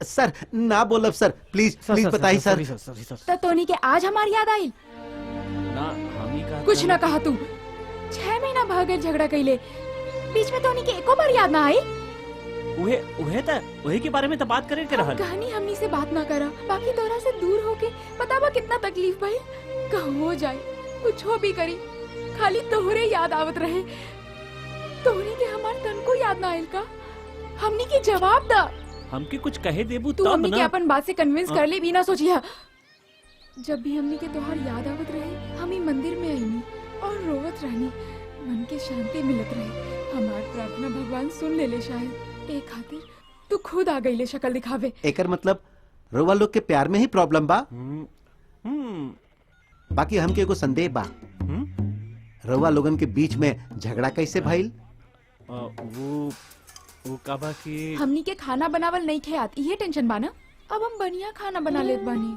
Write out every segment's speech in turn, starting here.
सर ना बोलब सर, please please बताइए सर। तो तोनी के आज हमारी याद आई ना हम ही कहा कुछ ना कहा तू। 6 महीना भागे झगड़ा कैले, बीच में तोनी के एको बार याद ना आई। उहे के बारे में तो बात करे के रहल। कहानी हमनी से बात ना करा, बाकी तोरा से दूर होके बतावा कितना तकलीफ भाई। कहो हो जाए कुछ हो भी करी, खाली तोहरे याद आवत रहे। तोहनी के हमार तन को याद ना आइल का? हमनी के जवाब दा। हमके कुछ कहे देबू तू तब हमनी के ना। अपन बात से कन्विंस कर ले, बिना सोचिया। जब भी हमनी के तोहार याद आवत रहे, हम ही मंदिर में आईनी और रोवत रहनी, मन के शांति मिलत रहे। हमार प्रार्थना भगवान सुन ले ले शायद। ए खातिर तू खुद आ गई ले शक्ल दिखावे। एकर मतलब रोवा लोग के प्यार में ही प्रॉब्लम बा। बाकी हमके एगो संदेह बा, रोवा लोगन के बीच में झगड़ा कैसे भइल? वो काबा की हमनी के खाना बनावल नहीं खेत, ये टेंशन बाना। अब हम बढ़िया खाना बना लेत बानी।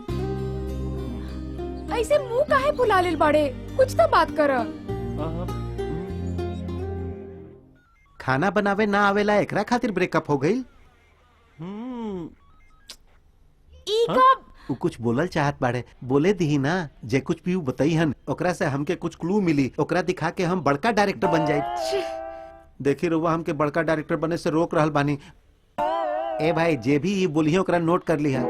ऐसे मुंह काहे फुला लेल बाड़े? कुछ तो बात कर। खाना बनावे ना आवेला एकरा खातिर ब्रेकअप हो गई? ई कब? उ कुछ बोलल चाहत बाड़े, बोले दी ना। जे कुछ भी उ बताई हन, ओकरा से हमके कुछ क्लू मिली, ओकरा दिखा के हम बड़का डायरेक्टर बन जाए। देखी रुआ हमके बड़का डायरेक्टर बने से रोक रहल बानी। ए भाई, जे भी ये बोली है ओकरा नोट कर लिया।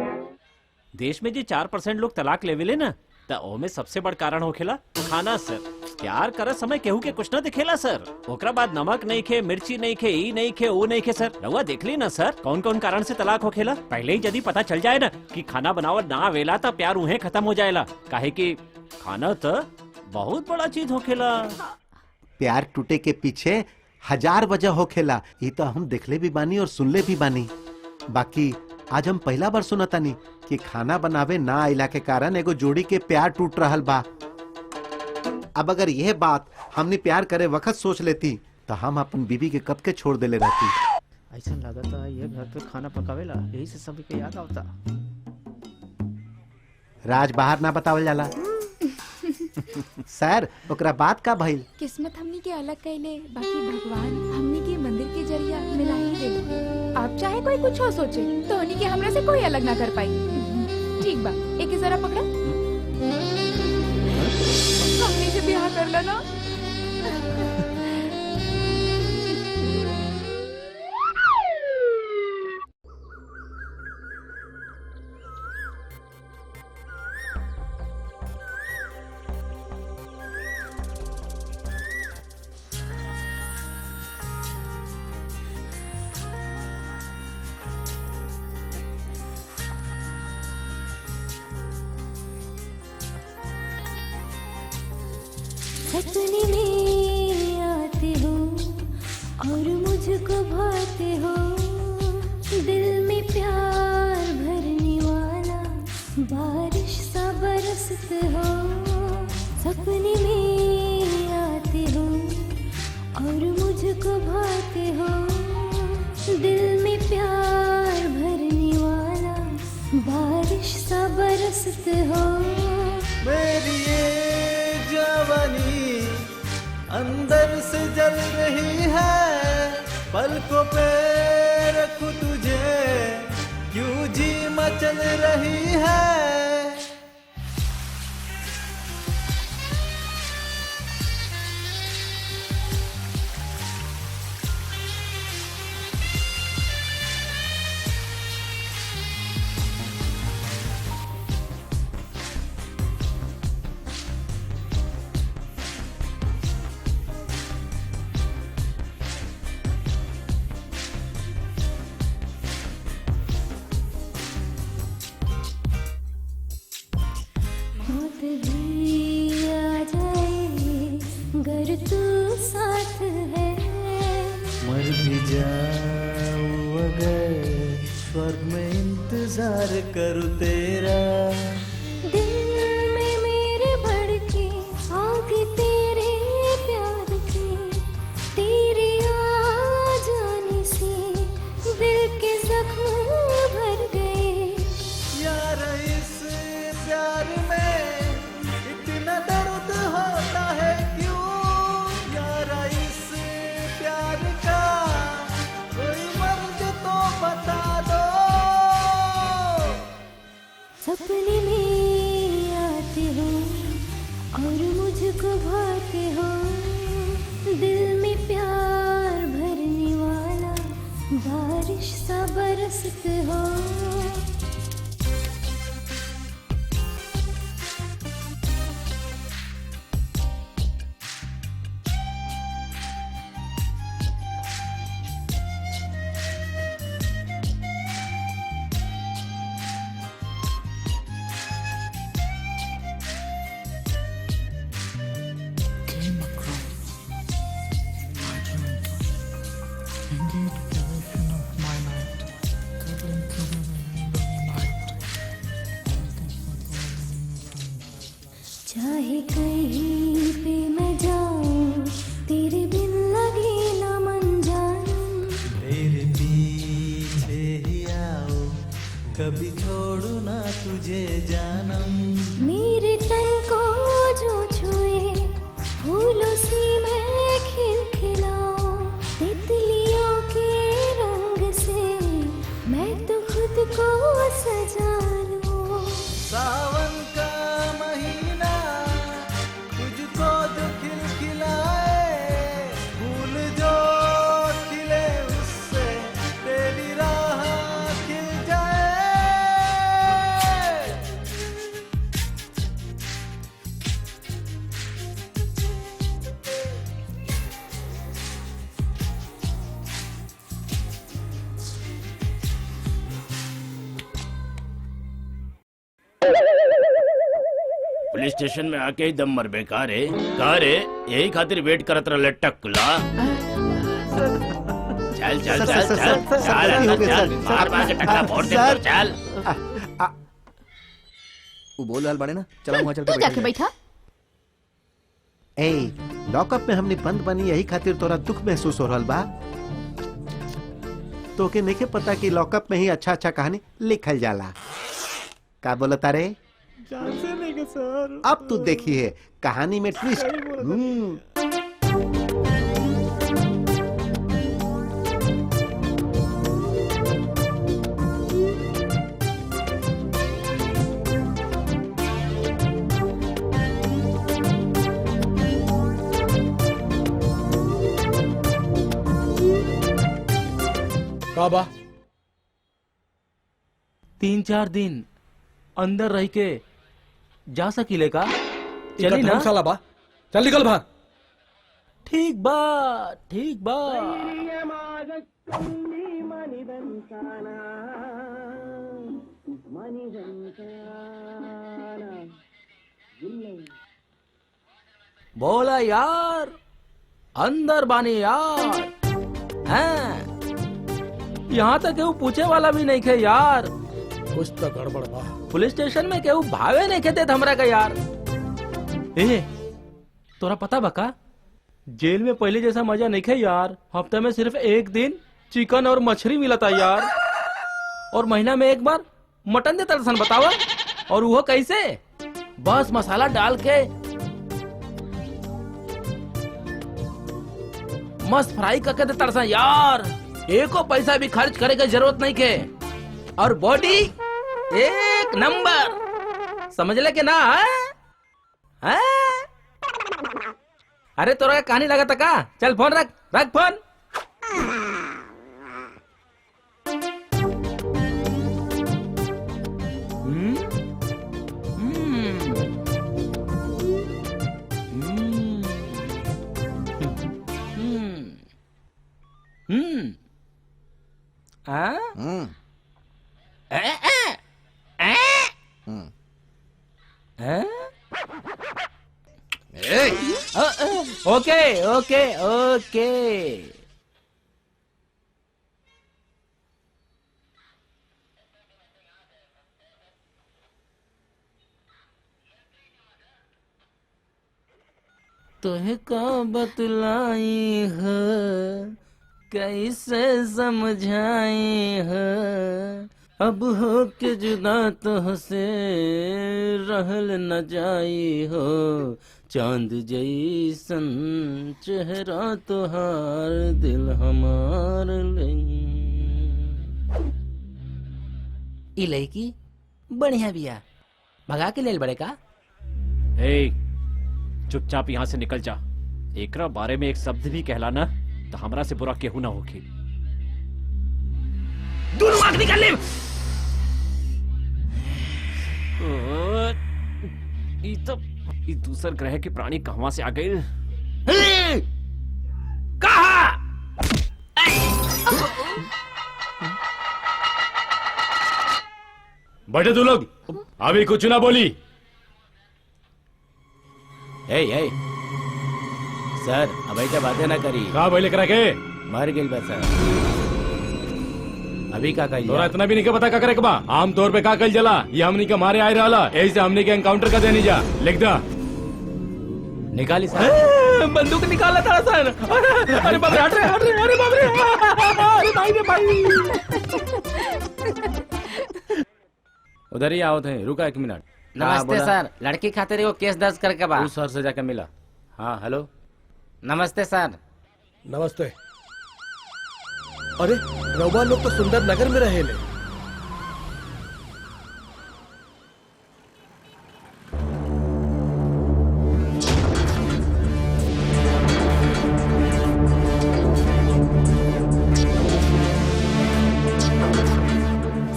देश में जे 4% लोग तलाक लेवेले ना, त ओमे सबसे बड़ कारण होखेला खाना सर। प्यार करे समय केहू के कुछ न दिखेला सर, ओकरा बाद नमक नहीं खे, मिर्ची नहीं खे, ई नहीं खे, वो नहीं खे सर। रउआ देख ली ना सर, कौन कौन कारण से तलाक होखेला। पहले ही यदि पता चल जाए ना कि खाना बनावल ना आवेला त प्यार उहे खत्म हो जाएला। काहे कि खाना तो बहुत बड़ा चीज होखेला। प्यार टूटे के पीछे 1000 वजह होखेला, ये तो हम देखले भी बानी और सुनले भी बानी। बाकी आज हम पहला बार सुनतानी कि खाना बनावे ना आइला के कारण एगो जोड़ी के प्यार टूट रहल बा। अब अगर यह बात हमने प्यार करे वक्त सोच लेती तो हम अपन बीबी के कब के छोड़ देले रहती। ऐसा लगता है ये घर पे खाना पकावेला, यही से सभी के याद आवता। राज बाहर ना बतावल जाला। सर ओकरा बात का भइल? किस्मत हमनी के अलग कैले, बाकी भगवान हमनी के मंदिर के जरिया मिला ही दे। आप चाहे कोई कुछ हो सोचे, तो हमनी के हमरा से कोई अलग ना कर पाई। ठीक बा, एक जरा पकड़ा। हमनी से ब्याह कर लेना। सपने में आते हो और मुझको भाते हो, दिल में प्यार भरने वाला बारिश सा बरसते हो। सपने में आते हो और मुझको भाते हो, दिल में प्यार भरने वाला बारिश सा बरसते हो। मेरी ये जवानी अंदर से जल रही है, पलकों पे रखूं तुझे, क्यों जी मचल रही है। मौत भी आ जाए अगर तू साथ है, मर भी जाऊं अगर स्वर्ग में इंतजार करूं तेरा। दिल में मेरे भड़के आग तेरे प्यार की, तेरे आ जाने से दिल के जख्म भर गए। यार इस प्यार में इतना दर्द होता है क्यों, यार इस प्यार का कोई मर्ज तो बता दो। मस्त हो। Came across my dream, indeed the vision of my night, cuddling together in the night. चाहे कहीं पे मैं जाऊं, तेरे बिन लगे ना मन जानूं। मेरे पीछे ही आओ, कभी छोड़ू ना तुझे जानम। मेरे तन को जो छुए, फूलों से मैं खिलखिलाऊं। तितलियों के रंग से मैं तो खुद को सजा लूं। सावन का महीना तुझको जो खिलखिलाए, फूल जो खिले उससे तेरी राह खिल जाए। पुलिस स्टेशन में आके ही दम मर बेकार है। कहा रे यही खातिर वेट करत रह टकला। चल चल चल चल चल अंदर चल, मार मार के टकला फोड़ दे तो चल। वो बोल रहल बाड़े ना, चलो वहाँ चल तू के जाके बैठल जाए। बैठा। ए लॉकअप में हमने बंद बनी यही खातिर तोरा दुख महसूस हो रहल बा। तो के नहीं पता कि लॉकअप में ही अच्छा अच्छा कहानी लिखल जाला। का बोलता रे? जानते नहीं के सर। अब तू देखिए कहानी में ट्विस्ट। काबा 3-4 दिन अंदर रह के जा सकीले का? इका चली ना? धर्मशाला बा, चल निकल बाहर। ठीक बा ठीक बा। बोला यार, अंदर बानी यार। हैं? यहाँ तक केहू पूछे वाला भी नहीं खे यार। कुछ तो गड़बड़ बा। पुलिस स्टेशन में केहू भावे नहीं खेते हमरा का यार। ए, तोरा पता बका जेल में पहले जैसा मजा नहीं खे यार। हफ्ते में सिर्फ एक दिन चिकन और मछली मिलता यार, और महीना में एक बार मटन देता सन, बतावा। और वो कैसे? बस मसाला डाल के मस्त फ्राई करके देता सन यार। एको पैसा भी खर्च करे के जरूरत नहीं के, और बॉडी एक नंबर। समझ ले के ना? है? अरे तोरा कहानी लगा था का? चल फोन रख, रख फोन। ओके ओके ओके। तुहे का बतलाई है, कैसे समझाई है। अब हो के जुदा तुहसे रहल न जाई हो। चांद जैसन चेहरा तुहार दिल हमार ले। ई लड़की बढ़िया बिया, भगा के लेल बड़े का? चुपचाप यहाँ से निकल जा। एकरा बारे में एक शब्द भी कहला ना तो हमरा से बुरा केहू ना होगी। आँख निकाल ले। ई दूसर ग्रह के प्राणी कहवा से आ गए? कहा? बैठे तू लोग, अभी कुछ ना बोली। ए सर अब ऐसा बातें ना करी। कहा भाई लेकर के मर गई बस सर। अभी का कही तोरा इतना भी नहीं के पता का करे के बा। आम तौर पे का कल जला ये हमनी के मारे आए रहला, यही से हमनी के एनकाउंटर कर देनी जा। लिख दा। निकाली सर। बंदूक निकाला था सर। अरे बाप रे, हट रे, अरे बाप रे, अरे भाई रे भाई। उधर ही आओ थे, रुका 1 मिनट। नमस्ते सर, लड़की खातिर एगो केस दर्ज करके बा। उस सर से जाके मिला। हाँ हेलो। नमस्ते सर। नमस्ते। अरे रउआ लोग तो सुंदर नगर में रहे ले।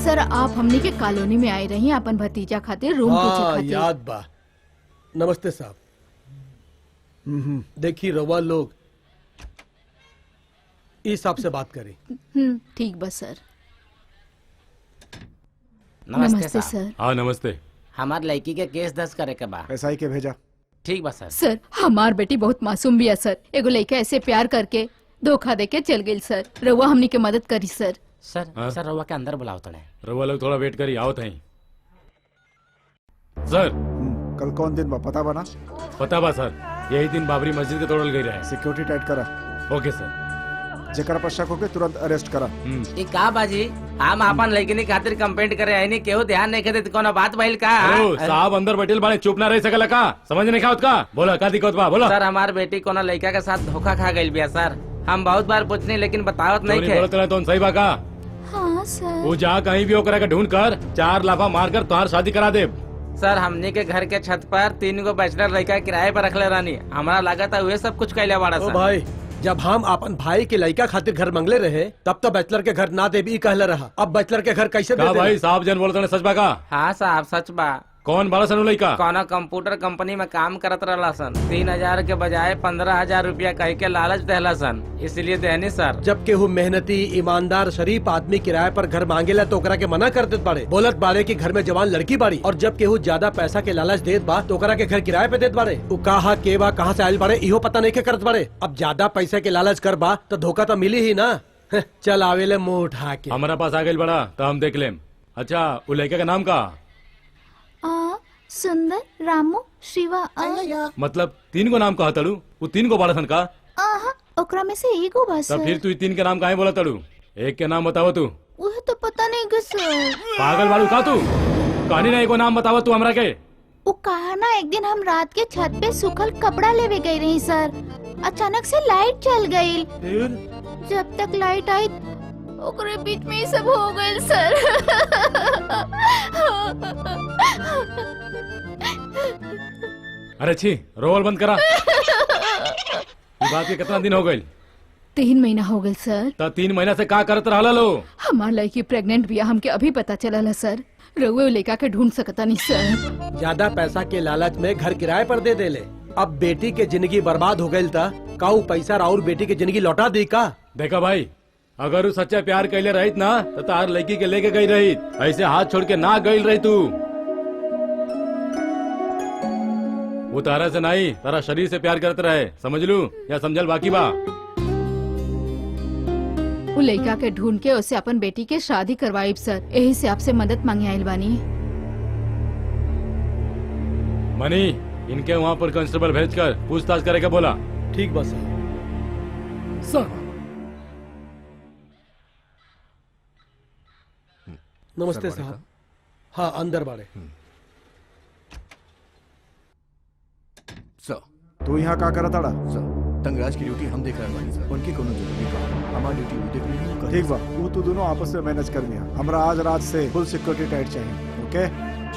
सर आप हमनी के कॉलोनी में आए रही अपन भतीजा खातिर रूम पूछे हाँ खातिर। याद बा। नमस्ते साहब। देखिए रउआ लोग इस हिसाब से बात करी। ठीक बस सर। नमस्ते सर। हाँ नमस्ते। हमार लड़की के केस दर्ज करे के बा। पैसा ही के भेजा। ठीक बा सर। सर हमार बेटी बहुत मासूम भी है सर। एगो लड़का ऐसे प्यार करके धोखा दे के चल गई सर। रउआ हमनी के मदद करी सर। सर हाँ? सर रउआ के अंदर बुलाओ तड़े। रउआ लोग थोड़ा वेट करी, आओ थई। सर कल कौन दिन बा पता बना? पता बा सर, यही दिन बाबरी मस्जिद के तोड़ल गई रहे। सिक्योरिटी टाइट करा। ओके सर। जेकरा पर शक होके तुरंत अरेस्ट करा। ई का बाजी, हम अपन लड़की खातिर कंप्लेंट करे आईनी, केहू ध्यान नहीं करे तो कोनो बात भइल का? हेलो साहब, अंदर बैठल बाड़े, चुप ना रह सकला का? समझ नहीं खाओत का? बोला का दिक्कत बा? बोला। सर हमार बेटी कोनो लड़का के साथ धोखा खा गई बिया सर। हम बहुत बार पूछनी लेकिन बतावत नहीं थे। बोलत रहे तो सही बा का? हाँ सर। वो जा कहीं भी ओकरा के ढूंढ कर 4 लाफा मारकर तोहार शादी करा दे। सर हमने के घर के छत पर 3 गो बैचलर लड़का किराए पर रखले रहनी। हमारा लागत है वे सब कुछ कैले बाड़ा ओ सर। भाई, जब हम अपन भाई के लड़का खातिर घर मंगले रहे तब तो बैचलर के घर ना दे भी कहले रहा। अब बैचलर के घर कैसे दे का दे? भाई साहब जन बोलत रहे सच बा का? हाँ साहब सच बा। कौन बड़ा सन लड़का? कोनो कंप्यूटर कंपनी में काम करत रहला सन। 3000 के बजाय 15,000 रुपया कह के लालच देहला सन, इसलिए देहनी सर। जब केहू मेहनती ईमानदार शरीफ आदमी किराए पर घर मांगेला तो ओकरा के मना कर देत बाड़े। बोलत बाड़े कि घर में जवान लड़की बाड़ी। और जब केहू ज्यादा पैसा के लालच देत बा तो ओकरा के घर किराए पे देत बाड़े। उ कहा के बा कहाँ से आयल बाड़े इहो पता नहीं के करत बाड़े। अब ज्यादा पैसे के लालच कर बा तो धोखा तो मिली ही ना। चल आवेले मुंह उठा के। हमारा पास आ गई बड़ा तो हम देख लेम। अच्छा वो लड़का का नाम का? सुंदर, रामू, शिवा। मतलब 3 गो नाम कहा तड़ू? वो 3 गो बड़ा सन का? ओकरा में से एगो बा तब सर। फिर तू 3 के नाम काहे बोला तड़ू? एक के नाम बताओ तू। वह तो पता नहीं गे सर। पागल बाड़ू का तू? कहानी ना एगो नाम बतावा तू हमरा के। वो कहा ना एक दिन हम रात के छत पे सूखल कपड़ा लेवे गई रही सर। अचानक से लाइट चल गई। जब तक लाइट आई ओकरे बीच में ही सब हो गए सर। अरे छी, रोल बंद करा। ये बात के कितना दिन हो गई? 3 महीना हो गए सर। तो 3 महीना से का करत रहला लो? हमार लड़की प्रेग्नेंट भी हमके अभी पता चला है सर। रउए लेका के ढूंढ सकता नहीं सर। ज्यादा पैसा के लालच में घर किराए पर दे देले। अब बेटी के जिंदगी बर्बाद हो गई था का उ पैसा राउर बेटी के जिंदगी लौटा दी का? देखा भाई, अगर वो सच्चा प्यार कैले रहित ना तो तार लड़की के लेके गई रहित। ऐसे हाथ छोड़ के ना गई रही तू। वो तारा से नहीं, तारा शरीर से प्यार करते रहे। समझ लू या समझल बाकी बा? वो लड़का के ढूंढ के उसे अपन बेटी के शादी करवाई सर। यही से आपसे मदद मांगे आइल बानी। मनी, इनके वहाँ पर कांस्टेबल भेजकर पूछताछ करेगा बोला। ठीक बस सर। नमस्ते साहब। हाँ अंदर बाड़े। सर तू यहाँ का करत ताड़ा? सर तंगराज की ड्यूटी हम देख रहे बानी सर। उनकी कोनो जरूरी काम हमार ड्यूटी वो देख रही है। ठीक बा, वो तू दोनों आपस में मैनेज कर लिया। हमरा आज रात से फुल सिक्योरिटी टाइट चाहिए। ओके?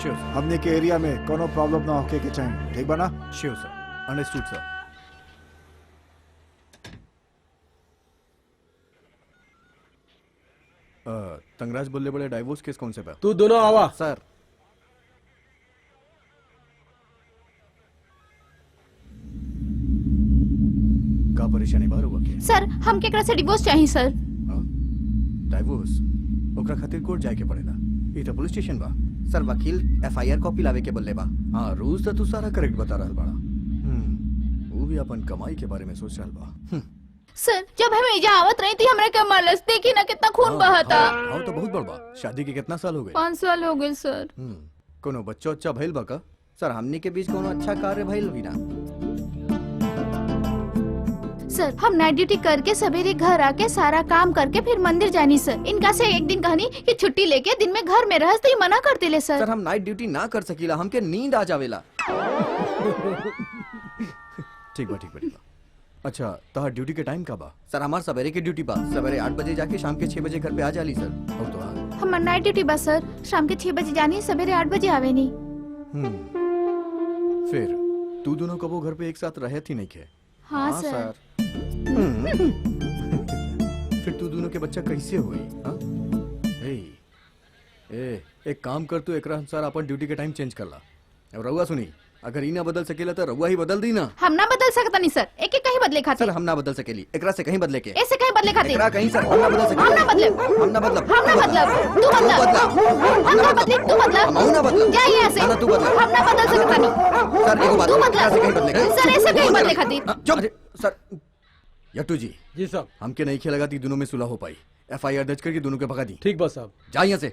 श्योर सर। हमने के एरिया में कोनो प्रॉब्लम ना होके के चाहिए। ठीक बा ना? श्योर सर। अंडरस्टूड सर। तंगराज बोले बड़े डाइवोर्स केस कौन से पे तू दोनों आवा। सर का परेशानी बाहर हुआ के सर हम केकरा से डिवोर्स चाहिए सर। डाइवोर्स ओकरा खातिर कोर्ट जाए के पड़ेला। ई तो पुलिस स्टेशन बा। सर वकील एफआईआर कॉपी लावे के बोले बा। हाँ रूल्स तो तू सारा करेक्ट बता रहल बाड़ा। वो भी अपन कमाई के बारे में सोच रहल बा। सर जब हम एजा आवत रही थी हमरा के मलस देखी ना कितना खून बहता। हाँ तो बहुत बड़ बा। शादी के कितना साल हो गए? 5 साल हो गए सर। कोनो बच्चा अच्छा भइल बा का? सर हमनी के बीच कोनो अच्छा कार्य भइल भी ना। सर हम नाइट ड्यूटी करके सवेरे घर आके सारा काम करके फिर मंदिर जानी सर। इनका से एक दिन कहनी कि छुट्टी लेके दिन में घर में रहस तो ये मना कर दिले सर। सर हम नाइट ड्यूटी ना कर सकीला, हमके नींद आ जावेला। ठीक बा ठीक बा ठीक बा। अच्छा तोहार ड्यूटी के टाइम का बा? सर हमार सवेरे के ड्यूटी बा। सवेरे 8 बजे जाके शाम के 6 बजे घर पे आ जाली सर। और तो हमार नाइट ड्यूटी बा सर। शाम के 6 बजे जानी सवेरे 8 बजे आवे नी। फिर तू दोनों कबो घर पे एक साथ रहे थी नहीं के? हाँ सर। फिर तू दोनों के बच्चा कैसे हुई? हाँ? एक काम कर, तू एकरा अनुसार अपन ड्यूटी के टाइम चेंज कर ला। और रउआ सुनी, अगर ई ना बदल सकेला तो रउआ ही बदल दी ना। हम ना बदल सकता नहीं सर। एक कहीं बदले खातिर। सर हम ना बदल सकेली, एकरा से कहीं बदले के। ऐसे कहीं बदले खातिर। एकरा कहीं सर हम ना बदल सकेली। हम ना बदले। हम ना बदलब। हम ना बदलब। तू बदलब। हम ना बदले तू बदलब। हम ना बदलब। जा यहाँ से। ना तू बदलब। हम ना बदल सकता नहीं। सर एगो बात, तू एकरा से कहीं बदले के। बदलब। सर ऐसे कहीं बदले खातिर। चुप। सर यट्टू जी। जी साहब। हमके नहीं खेलेगा ती दोनों में सुलह हो पाई। एफआईआर दर्ज करके दोनों के भगा दी। ठीक बस साहब। जा यहाँ से।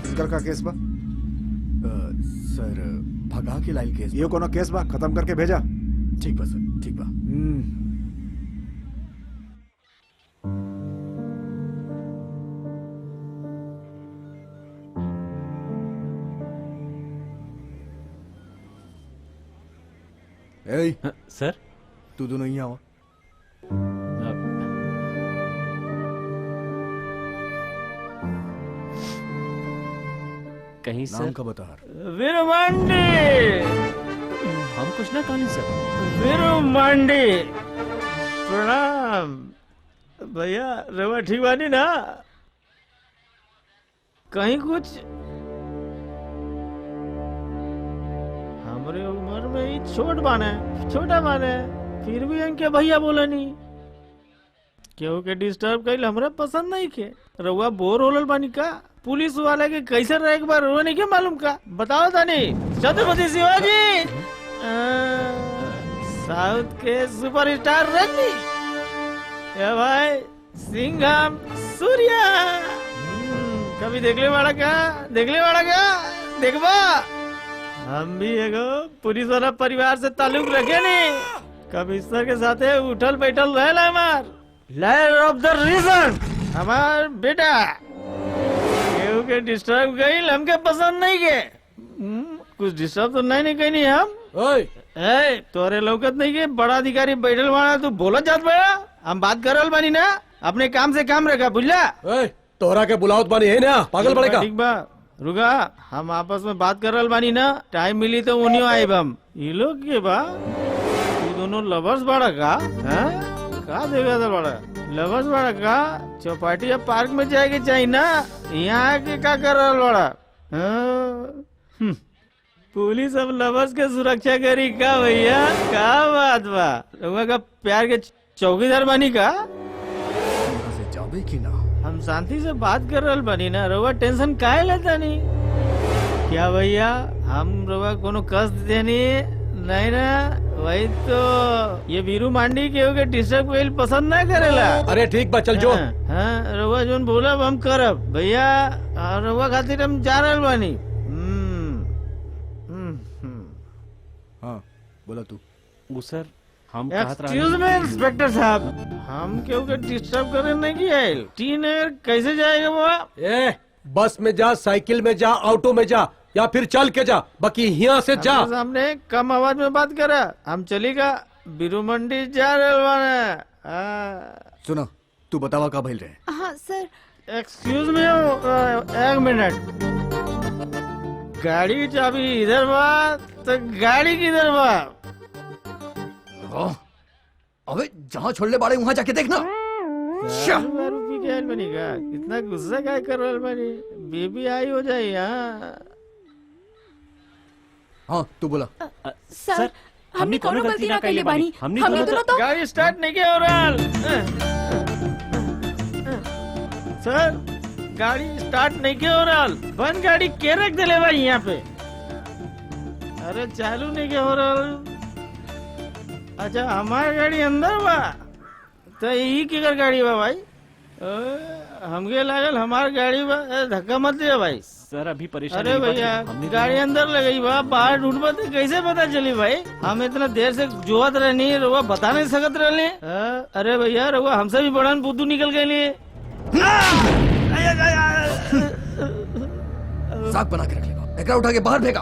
इनकर का केस बा? सर भगा के लाइल केस। ये कोनो केस बा? खत्म करके भेजा। ठीक बा सर ठीक बा। ए सर तू दोनों ही आओ। कहीं नाम सर का बता। वीरू मांडी। हम कुछ ना कहानी सर। वीरू मांडी प्रणाम। भैया रवा ठीक बानी ना? कहीं कुछ हमरे उम्र में ही छोटा बाने फिर भी इनके भैया बोला नहीं। केहू के डिस्टर्ब कइल हमरा पसंद नहीं के। रउआ बोर होलल बानी का? पुलिस वाले के कैसे रहे एक बार वो नहीं के मालूम का? बताओ तानी। छत्रपति शिवाजी साउथ के सुपरस्टार रजनी। ए भाई सिंघम सूर्या। कभी देखले वाला क्या? देखबा। हम भी एगो पुलिस वाला परिवार से ताल्लुक रखे नहीं। कमिश्नर के साथे उठल बैठल रहेला हमार। लॉयर ऑफ द रीजन हमार बेटा। केहू के डिस्टर्ब गईल हमके पसंद नहीं के। कुछ डिस्टर्ब तो नहीं कहीं हम। ए तोरे लौकत नहीं के? बड़ा अधिकारी बैठल वाला तू बोलत जात बड़ा। हम बात करल बानी ना, अपने काम से काम रखा बुझला। तोहरा के बुलावत बानी है ना, पागल बड़े का। ठीक बा रुका, हम आपस में बात करल बानी ना। टाइम मिली तो उन्हीं आइब हम। ये लोग के बा तू दोनों लवर्स बड़ा का? का देगा था बड़ा लवर्स बड़ा का? चौपाटी या पार्क में जाएगी चाहिए ना, यहाँ के का कर रहा बड़ा? पुलिस अब लवर्स के सुरक्षा करी का भैया? का बात बा? लोगों का प्यार के चौकीदार बनी का? से जाबे की ना। हम शांति से बात कर रहे बनी ना। रउआ टेंशन काहे लेता नहीं? क्या भैया हम रउआ कोनो कष्ट देनी नहीं ना? वही तो ये वीरू मांडी के डिस्टर्ब कईल पसंद ना करेला। अरे ठीक बा चल जो। हाँ रउआ जोन बोलब हम करब भैया। रउआ खातिर हम जा रहल बानी। हाँ बोला तू। वो सर हम एक्सक्यूज मी इंस्पेक्टर साहब, हम क्यों के डिस्टर्ब करे नहीं किया? टीनेजर कैसे जाएगा वो? ए बस में जा, साइकिल में जा, ऑटो में जा या फिर चल के जा, बाकी यहाँ से जा। सामने कम आवाज में बात करा। हम चलेगा बीरू मंडी जा रहे। सुनो तू बतावा का भइल रहे? हाँ सर। एक्सक्यूज मी एक मिनट। गाड़ी की चाबी इधर बा तो गाड़ी किधर बा? अबे जहाँ छोड़ ले बाड़े वहाँ जाके देखना। दारू पी के आइल बनी का? इतना गुस्सा काय कर रहल बनी? बेबी आई हो जाए यहाँ। हाँ तू बोला। सर हमने कोनो गलती ना कइले बानी। हमने दोनों तो गाड़ी स्टार्ट नहीं किया हो रहा। सर गाड़ी स्टार्ट नहीं किया हो रहा। बंद गाड़ी के रख दिले भाई यहाँ पे। अरे चालू नहीं किया हो रहा। अच्छा हमारी गाड़ी अंदर बा तो यही केकर गाड़ी बा भाई? हमके लागल हमार गाड़ी बा। धक्का मत दिया भाई। सर अभी परेशान अरे भैया गाड़ी अंदर लगई बा, बाहर ढूंढबा तो कैसे पता चली भाई? हम इतना देर से जोहत रहनी रुआ बता नहीं सकत रहने। अरे भैया रुआ हमसे भी बड़न बुद्धू निकल गए। साग बना के रख लेगा, एकरा उठा के बाहर फेंका।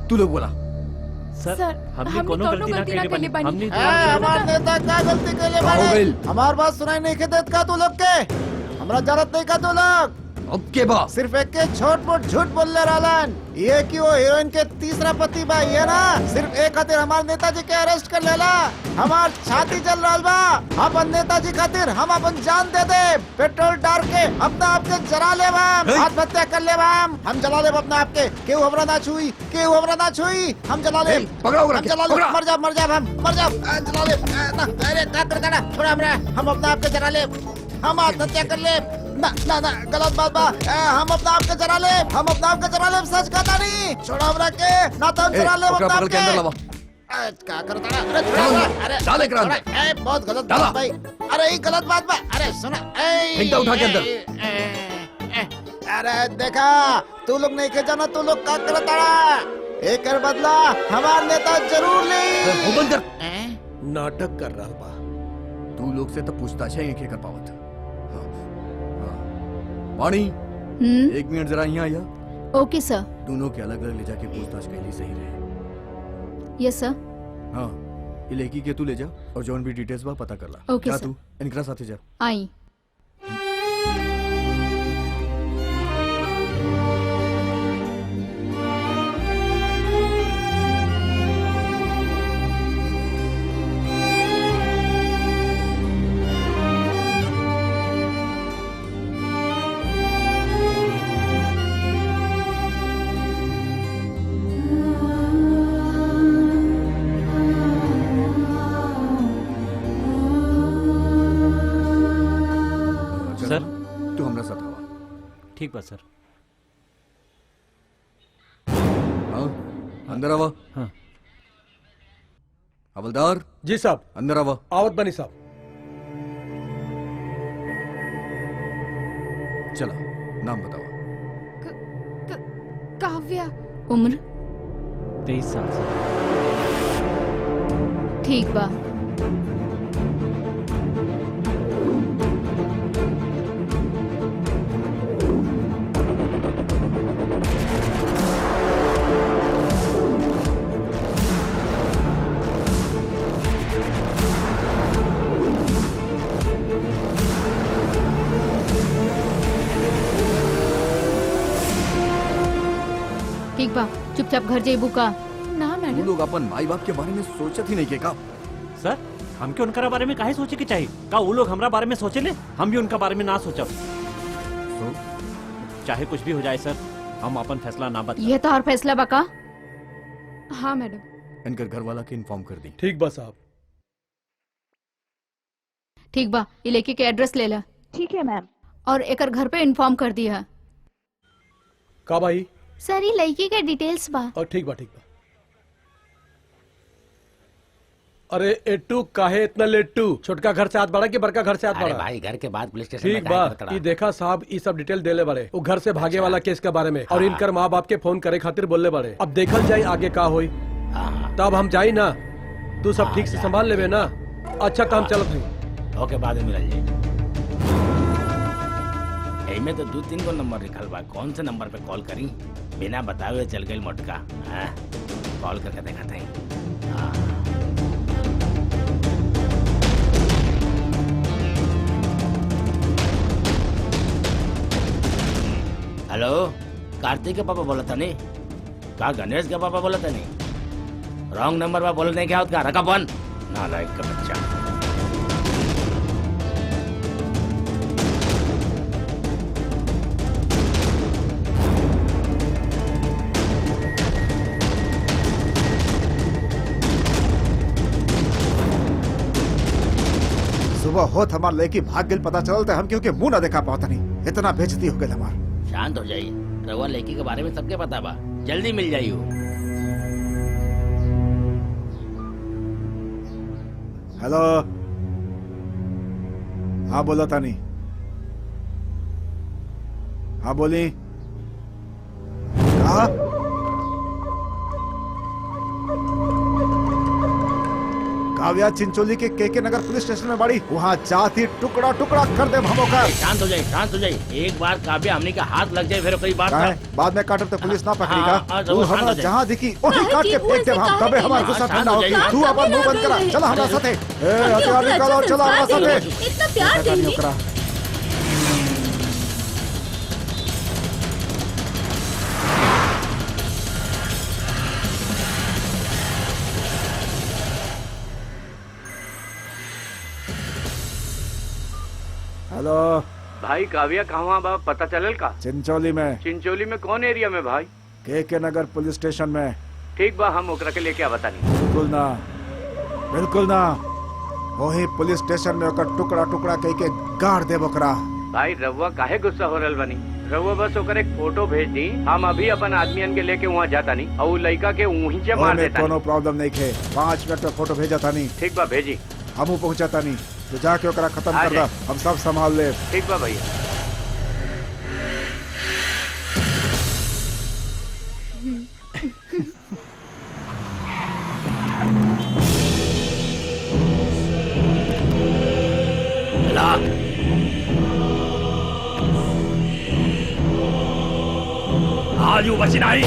तू लोग बोला। सर हमने कोनो गलती ना कइले बानी। हमने हमार नेता का गलती कइले बानी? हमार बात सुनाई नहीं के देत का तू लोग के? हमरा जरूरत नहीं का तू लोग। अब के बा सिर्फ एक के छोट मोट झूठ बोलले रहलन। ये कि वो हीरोइन के तीसरा पति बा ये ना? सिर्फ एक खातिर हमार नेताजी के अरेस्ट कर लेला। हमार छाती जल रहल बा। अपन नेताजी खातिर हम अपन जान दे दे। पेट्रोल डाल के अपना आपके जला लेब, आत्महत्या कर लेब। हम जला लेब अपना आपके। केहू हमरा ना छुई, केहू हमरा ना छुई। हम जला लेब, पकड़ो हम जला लेब। मर जा हम मर जा। जला लेब। अरे का करता छोड़ा हमरा। हम अपना आपके जला लेब। हम आत्महत्या कर लेब। ना ना ना गलत बात बा। हम अपना आपके जरा ले। हम अपना आपके जरा ले। सच कहता नहीं। छोड़ा हमरा के ना तो हम जरा ले अपना आपके। के अंदर लावा। क्या करता है? अरे छोड़ा। अरे डाल एकरा अंदर। ए बहुत गलत बात भाई। अरे ये गलत बात बा। अरे सुना फेंकता उठा के अंदर। अरे देखा तू लोग नहीं के जाना तू लोग का करता है। एक बदला हमार नेता जरूर ले। बंद कर। नाटक कर रहा बा। तू लोग से तो पूछताछ है के कर पावत। वाणी 1 मिनट जरा यहाँ आया। ओके सर। दोनों के अलग अलग ले जाके पूछताछ कैली सही रहे। यस सर। हाँ ये लड़की के तू ले जा और जौन भी डिटेल्स बा पता कर ला। ओके जा सर। तू इनकरा साथे जा। आई सर तू हमरा साथ आवा। ठीक बा सर। हाँ अंदर आवा। हाँ हवलदार जी साहब। अंदर आवा। आवत बनी साहब। चला नाम बतावा। काव्या। उम्र 23 साल से। ठीक बा। ठीक बा चुपचाप घर जेबू का? ना तू मैडम। लोग अपन माई बाप के बारे में सोचत ही नहीं के का? सर हमके उनका बारे में काहे सोचे के चाहिए? का वो लोग हमरा बारे में सोचे ले? हम भी उनका बारे में ना सोचब। चाहे कुछ भी हो जाए सर, हम अपन फैसला ना बता। यह तो और फैसला बा का? हाँ मैडम। इनकर घर वाला के इन्फॉर्म कर दी। ठीक बा साहब। ठीक बा ये लड़की के एड्रेस ले ला। ठीक है मैम। और एकर घर पे इन्फॉर्म कर दिया। का भाई? सर ये लड़की के डिटेल्स बा। और ठीक बा ठीक बा। अरे एट्टू काहे इतना लेट्टू? छोटका घर से हाथ बढ़ा कि बड़का घर से हाथ अरे बढ़ा? भाई घर के बाद पुलिस स्टेशन ठीक बा। ये देखा साहब ये सब डिटेल देले बड़े वो घर से भागे वाला केस के बारे में और इनकर माँ बाप के फोन करे खातिर बोलले बड़े। अब देखल जाए आगे का होई। तब हम जाई ना। तू सब ठीक से संभाल लेबे ना? अच्छा काम चलत है। ओके बाद में मिल जाए। एमे तो 2-3 को नंबर लिखल बा। कौन से नंबर पे कॉल करी? बिना बतावे चल गई मोटका। कॉल करके देखा था। हेलो कार्तिक के पापा बोला था नहीं, का गणेश के पापा बोला था नहीं, रॉन्ग नंबर पर बोल नहीं क्या होता, रखा फोन, नालायक का बच्चा। सुबह होत हमार लेकी भाग गिल पता चलते हम क्योंकि मुंह ना देखा पाता नहीं, इतना बेइज्जती हो गई हमार। शांत हो जाइए, रवा लड़की के बारे में सबके पता बा, जल्दी मिल जाइयो। हेलो, हाँ बोला तानी, हाँ बोली, कहा काव्या चिंचोली के केके नगर पुलिस स्टेशन में बड़ी, वहाँ जाती टुकड़ा टुकड़ा कर दे भमो का। शांत हो जाइए, शांत हो जाइए, एक बार काव्या हमने का हाथ लग जाए फिर कई बात का है? बाद में काटब तो पुलिस ना पकड़ेगा। तू हमारा जहाँ दिखी वही काट के फेंक दे हम, तबे हमारा गुस्सा ठंडा होगा। तू अपन मुंह बंद करा, चला हमारे साथे। ए हथियार निकालो, चला हमारे साथे। इतना प्यार दे रही करा। हेलो भाई, काव्या कहाँ बा पता चलल का? चिंचोली में। चिंचोली में कौन एरिया में भाई? केके नगर पुलिस स्टेशन में। ठीक बा, हम ओकरा के लेके आवता नहीं। बिल्कुल ना, बिल्कुल ना, वही पुलिस स्टेशन में ओकर टुकड़ा टुकड़ा कह के गाड़ दे बकरा। भाई रउआ काहे गुस्सा हो रहल बनी? रउआ बस ओकर एक फोटो भेज दी, हम अभी अपन आदमियन के लेके वहाँ जाता नहीं और लड़का के वहीं से मार देता। कोनो प्रॉब्लम नहीं खे, 5 मिनट में फोटो भेजा था नहीं। ठीक बा, भेजी। हमू पहुँचाता नहीं, तो जाके ओकरा खत्म कर दा, हम सब संभाल ले। ठीक बा भैया। आज वो बची नहीं।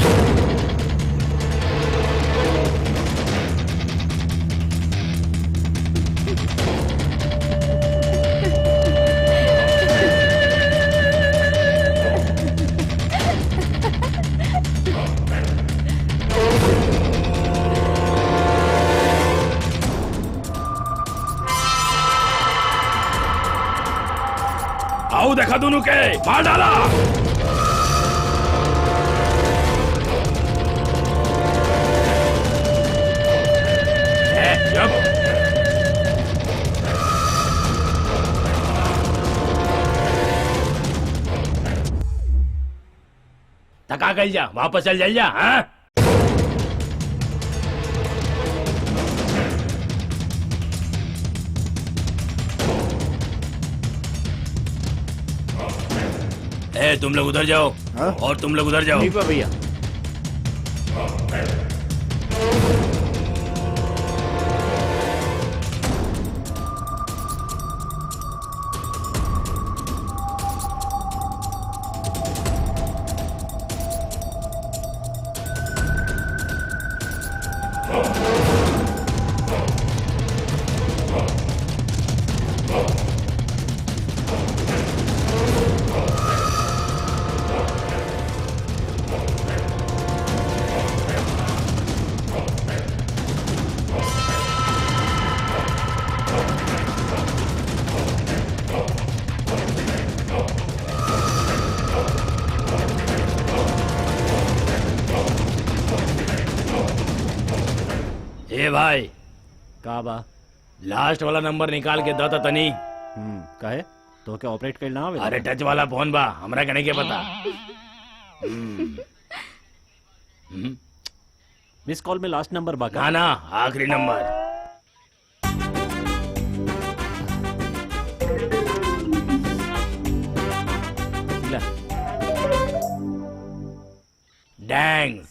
आओ देखा दोनों के, मार डाला। थका गई जा, वापस चल जाइए। हाँ ए, तुम लोग उधर जाओ। हाँ? और तुम लोग उधर जाओ। ठीक बा भैया। ए भाई, का बा? लास्ट वाला नंबर निकाल के दता तनी। काहे? तो क्या ऑपरेट करना आवे? अरे टच वाला फोन बा, हमरा के नहीं के पता। मिस कॉल में लास्ट नंबर बा का? ना ना, आखिरी नंबर। डैंग्स।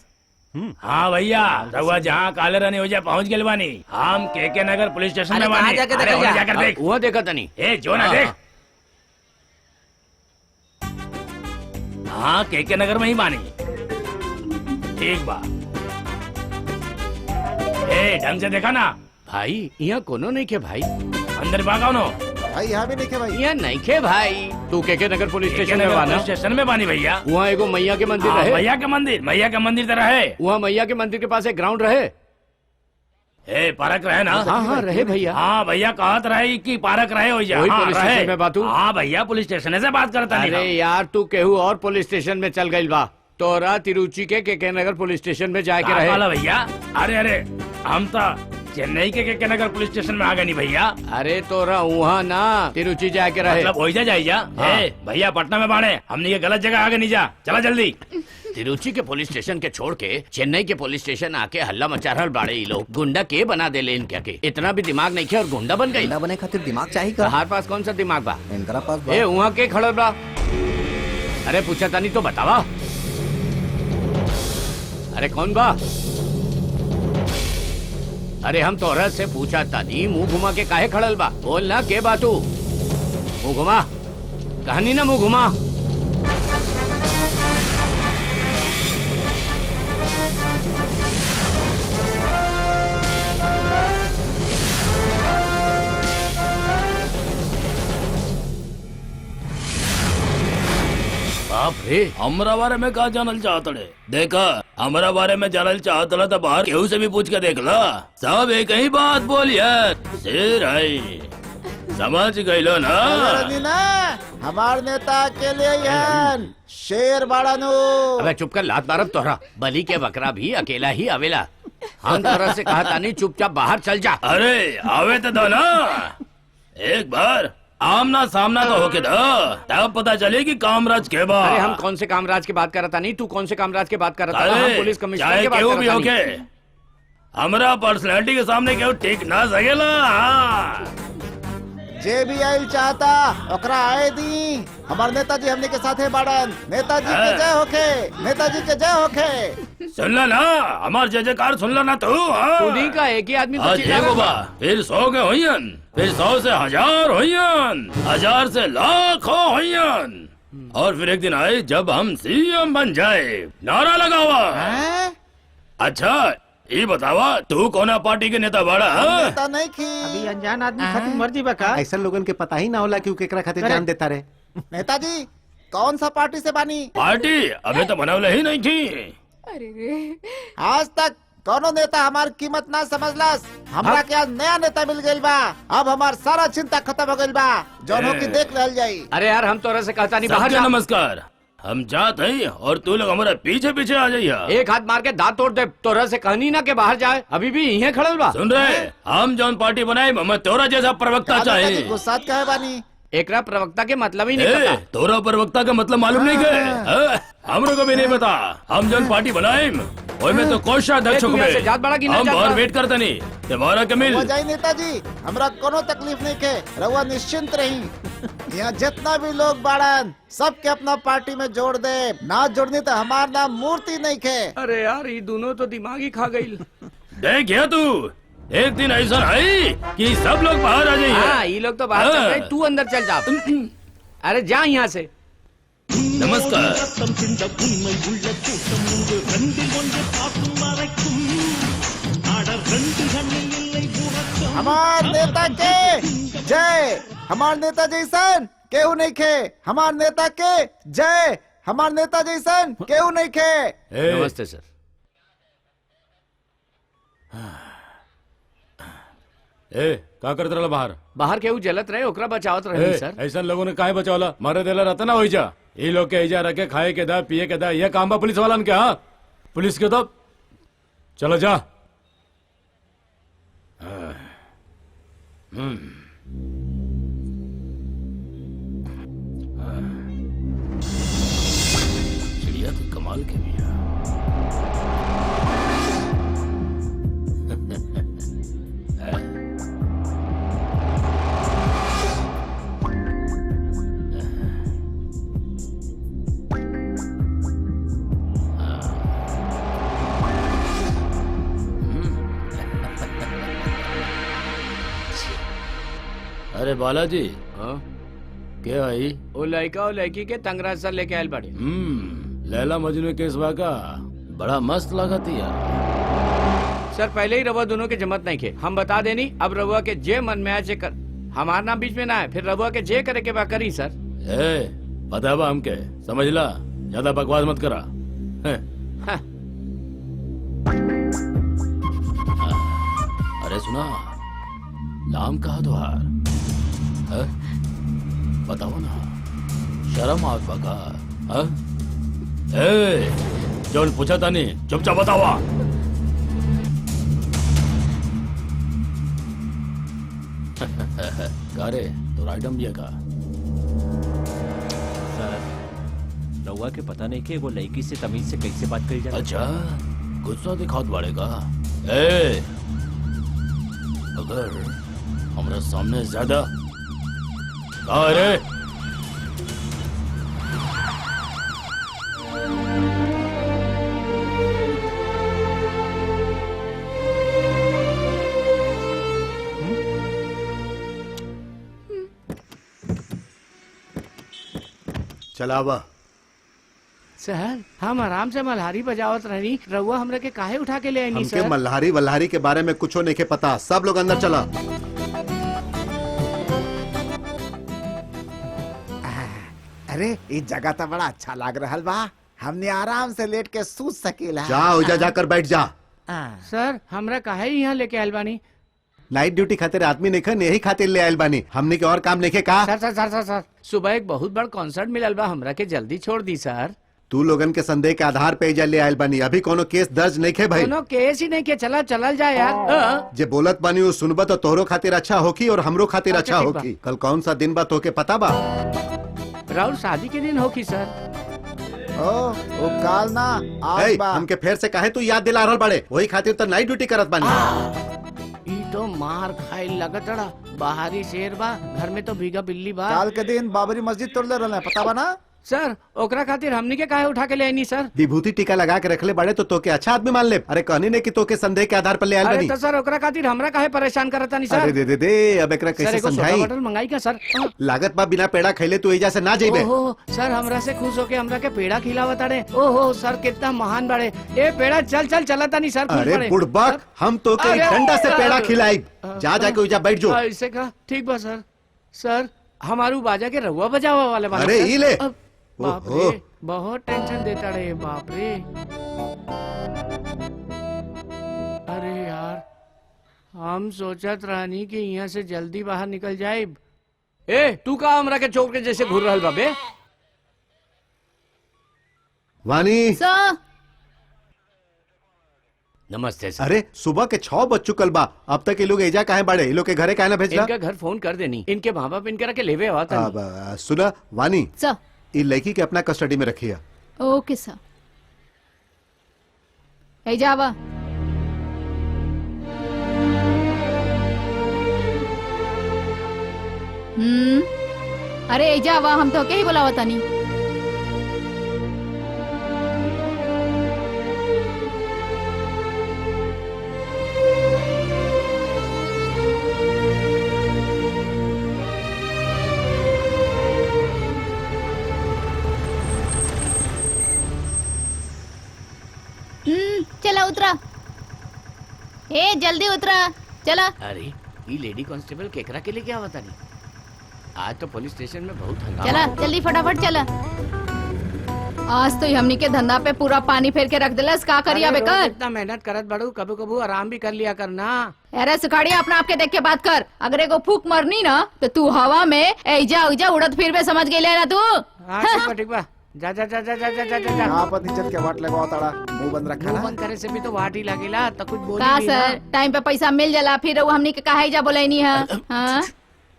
हाँ भैया, रउआ जहाँ काले रहने हो जा पहुँच गए बानी। हम केके नगर पुलिस स्टेशन में बानी। अरे वहाँ जाकर देख। वो देखा तनी। ए जो ना देख। हाँ केके नगर में ही बानी। ठीक बा। ए ढंग से देखा ना भाई यहाँ कोनो नहीं के भाई। अंदर भागा नो। भाई यहाँ भी नहीं खे भाई। यहाँ नहीं खे भाई। तू के नगर पुलिस स्टेशन में बाना? स्टेशन में बानी भैया। वहाँ एगो मैया के मंदिर रहे। मैया के मंदिर तो रहे। वहाँ मैया के मंदिर के पास एक ग्राउंड रहे। ए पार्क रहे ना? हाँ हाँ रहे भैया। हाँ भैया कहत रहे कि पार्क रहे हो जा। वही हाँ, पुलिस रहे। स्टेशन में बातू? हाँ भैया पुलिस स्टेशन से बात करता अरे नहीं। यार तू केहू और पुलिस स्टेशन में चल गई बा। तोरा तिरुचि के नगर पुलिस स्टेशन में जाके रहे। वाला भैया। अरे हम तो चेन्नई के नगर पुलिस स्टेशन में आ गए नहीं भैया। अरे तोरा वहाँ ना तिरुचि जाके रहे। मतलब वही जा जा। हाँ। भैया पटना में बाड़े, हमने ये गलत जगह आगे नहीं जा। चला जल्दी। तिरुचि के पुलिस स्टेशन के छोड़ के चेन्नई के पुलिस स्टेशन आके हल्ला मचा रहल बाड़े। ये लोग गुंडा के बना दे लेन क्या के? इतना भी दिमाग नहीं किया और गुंडा बन गई। गुंडा बने खातिर दिमाग चाहिए का? तुम्हारे पास कौन सा दिमाग बा? इनकरा पास बा। ए वहाँ के खड़ल बा? अरे पूछा तानी तो बतावा। अरे कौन बा? अरे हम तोहरा से पूछा तानी, मुंह घुमा के काहे खड़ल बा? बोल ना के बा तू? मुंह घुमा। कहानी ना मुंह घुमा। बाप रे, हमरा बारे में का जानल चाहतड़े? देखा हमरा बारे में जानल चाहतला तो बाहर केहू से भी पूछ के देख ला। सब एक ही बात बोलिए, शेर है। समझ गइलो ना? रंगीना, हमार नेता के लिए यहन शेर बाड़ानु। अबे चुप कर, लात मारब तोहरा। बलि के बकरा भी अकेला ही आवेला। हम तोहरा से कहा तानी चुपचाप बाहर चल जा। अरे आवे तो दो ना, एक बार आमना सामना तो होके दो, तब पता चलेगी कामराज के बाद। अरे हम कौन से कामराज की बात करता नहीं? तू कौन से कामराज की बात करता? हम अरे पुलिस कमिश्नर चाहे की बात केहू भी करता होके, नहीं। हमरा पर्सनैलिटी के सामने केहू टिक ना सकेला। हाँ। जे भी आइल चाहता ओकरा आए दी। हमार नेताजी हमने के साथे बाड़न। नेताजी के जय होखे, नेताजी के जय होखे। सुनला ना, हमार जय जयकार सुनला ना तू? हाँ। उन्हीं का एक ही आदमी आज चिल्ला एगो रहा बा, था। फिर 100 के होइयन, फिर 100 से 1000 होइयन, 1000 से लाखों होइयन, और फिर एक दिन आए जब हम सीएम बन जाए। नारा लगावा। अच्छा ये बतावा, तू कौना पार्टी के नेता बाड़ा? हाँ? नेता नहीं की। अभी अनजान आदमी खातिर मर्जी बा का? ऐसा लोगन के पता ही ना होला कि उ केकरा खातिर जान देता रहे। नेताजी कौन सा पार्टी से बानी? पार्टी अबे तो बनवले ही नहीं थी। अरे रे, आज तक कोनो नेता हमार कीमत ना समझलस। हमरा के आज नया नेता मिल गइल बा। अब हमार सारा चिंता खत्म हो गइल बा। जौनो की देख रहल जाई। अरे यार हम तोरा से कहता नहीं बाहर सबके जा। नमस्कार, हम जात हैं और तू लोग हमारे पीछे पीछे आ जाइए। एक हाथ मार के दांत तोड़ दे। तोरा से कहनी ना के बाहर जाए, अभी भी यहीं खड़ल बा। सुन रहे, हम जौन पार्टी बनाए मैं तोरा जैसा प्रवक्ता चाहे। गुस्सा काहे बानी? एकरा प्रवक्ता के मतलब ही नहीं ए, पता। तोरा प्रवक्ता का मतलब मालूम नहीं है? हमरो को भी नहीं पता। हम जौन पार्टी बनाए में तो कोषाध्यक्ष ए, तू यहाँ से जात बड़ा कि ना हम जात बाहर बड़ा? वेट करते नहीं तुम्हारा कमिल। हो जाई नेताजी, हमरा कोनो तकलीफ नहीं के। रउआ निश्चिंत रही। यहाँ जितना भी लोग बाड़न सबके अपना पार्टी में जोड़ दे। ना जोड़नी तो हमार नाम मूर्ति नहीं के। अरे यार ये दोनों तो दिमाग ही खा गई। देखिए तू, एक दिन ऐसा है कि सब लोग बाहर आ जाइए। हाँ ये लोग तो बाहर चल हाँ। रहे, तू अंदर चल जा। अरे जा यहाँ से। नमस्कार। हमार नेता के जय। हमार नेता जैसन केहू नहीं खे। हमार नेता के जय। हमार नेता जैसन केहू नहीं खे। नमस्ते सर। ए का करत रहला बाहर? बाहर केहू जलत रहे, ओकरा बचावत रहे सर। ऐसा लोगों ने काहे बचावला? मारे देला रहता ना होई जा। ये लोग के इजा रखे खाए के दा, पिए के दा, ये काम बा पुलिस वालन के। हाँ पुलिस के तो चलो जा। चिड़िया तो कमाल के भी है। अरे बालाजी, हाँ? क्या आई? वो लड़का और लड़की के तंगराज सर लेके आयल बड़े। लैला मजनू केस वाका बड़ा मस्त लगा थी यार। सर पहले ही रवा दोनों के जमत नहीं खे। हम बता देनी, अब रवा के जे मन में आए से कर। हमारा नाम बीच में ना है, फिर रबुआ के जे करे के बा करी सर। ए, पता बा हमके, समझ ला, ज्यादा बकवास मत करा। हैं। हाँ। अरे सुना, नाम कहा तुहार? हैं? बताओ ना, शर्म आत बका? हैं? ए, जौन पूछा तानी चुपचाप बतावा। का रे, तो आइटम भी है का? सर रउआ के पता नहीं कि वो लड़की से तमीज से कैसे बात करी जाए। अच्छा, गुस्सा दिखात बाड़ेगा? ए, अगर हमरा सामने ज्यादा का रे? चलावा। सर हम आराम से मल्हारी बजावत रहनी, रउआ हमरा के काहे उठा के ले आईनी हमके सर? मल्हारी वल्हारी के बारे में कुछ नहीं के पता। सब लोग अंदर चला। अरे इस जगह तो बड़ा अच्छा लग रहा बा, हमने आराम से लेट के सूत सकेला। जा उजा जाकर बैठ जा। सर हमरा काहे यहाँ लेके आयल बानी? नाइट ड्यूटी खातिर आदमी नहीं खन, यही खातिर ले आयल बानी। हमने के और काम नहीं का। सर सर सर सर सर सुबह एक बहुत बड़ा कॉन्सर्ट मिलल बा, हमरा के जल्दी छोड़ दी सर। तू लोगन के संदेह के आधार पे एजा ले आयल बानी। अभी कोनो केस दर्ज नहीं खे भाई। कोनो केस ही नहीं के, चला चलल जाए यार। जे बोलत बानी वो सुनबा तो तोहरो खातिर अच्छा होकी और हमरो खातिर अच्छा, अच्छा ठीक बा। होकी। कल कौन सा दिन बा तोके पता बा? राहुल शादी के दिन होगी सर। ओ, वो काल ना आज ए, बा। हमके फेर से काहे तू याद दिला रहल बाड़े? वही खातिर तो नाइट ड्यूटी करत बानी। ई तो मार खाए लगतड़ा, बाहरी शेर बा, घर में तो भीगा बिल्ली बा। काल के दिन बाबरी मस्जिद तोड़ ले रहे, पता बा ना? सर ओकरा खातिर हमनी के काहे उठा के ले आईनी सर? विभूति टीका लगा के रखले बड़े तो तोके अच्छा आदमी मान ले। अरे कहनी ने कि तोके संदेह के आधार पर ले आयल अरे बनी। तो सर ओकरा खातिर हमरा काहे परेशान करता नहीं सर? अरे दे दे अब एकरा सर कैसे एगो सोडा समझाई? बॉटल मंगाई का सर? लागत बा बिना पेड़ा खैले तू एजा से ना जेबे। ओहो सर हमरा से खुश होके हमरा के पेड़ा खिलावत अड़े। ओहो सर कितना महान बड़े। ए पेड़ा चल चल चलता नहीं सर, खुश अरे बड़े। बुड़बक, हम तोके अरे, डंडा से पेड़ा अरे, खिलाई। जा जाके एजा बैठ जो। ऐसे का ठीक बा सर। सर हमारू बाजा के रहुआ बजावा वाले बानी अरे सर। ई ले। बाप ओहो। रे बहुत टेंशन देता रे बाप रे। अरे यार हम सोचत रहनी कि यहाँ से जल्दी बाहर निकल जाए। ए तू का हमरा के चौक के जैसे घूर रहल बाबे? वानी। सर नमस्ते सर। अरे सुबह के 6 बज चुकल बा, अब तक ये लोग एजा काहे बाड़े? ये लोग के घरे काहे ना भेजला? इनका घर फोन कर देनी, इनके माँ बाप इनके रखे लेवे आवा था। अब सुना वानी, सर ये लड़की के अपना कस्टडी में रखिया। ओके सर। ए जावा। अरे ए जावा, हम तो के ही बुलावा तानी। चला उतरा। ए जल्दी उतरा, चला। अरे ये लेडी कांस्टेबल केकरा के लिए क्या बता रही? आज तो पुलिस स्टेशन में बहुत हंगामा चला हो गया। जल्दी फटाफट चला। आज तो हमनी के धंधा पे पूरा पानी फेर के रख दिलस। का करिया अरे रोज बेकर? इतना मेहनत करत बड़ू, कभी कभी आराम भी कर लिया करना। अरे सुखाड़िया, अपना आपके देख के बात कर। अगर एगो फूक मरनी ना तो तू हवा में ऐजा उजा उड़त फिरबे, समझ गेले ना तू? हाँ ठीक बा ठीक बा। जा जा जा जा जा जा जा जा। यहाँ पर नीचे के वाट लगाओ ताड़ा, मुंह बंद रखा मुंह ना। बंद करे से भी तो वाट ही लगेला, तो कुछ बोली का भी ना। सर टाइम पे पैसा मिल जाला, फिर वो हमनी के काहे जा बोलेनी है? हाँ?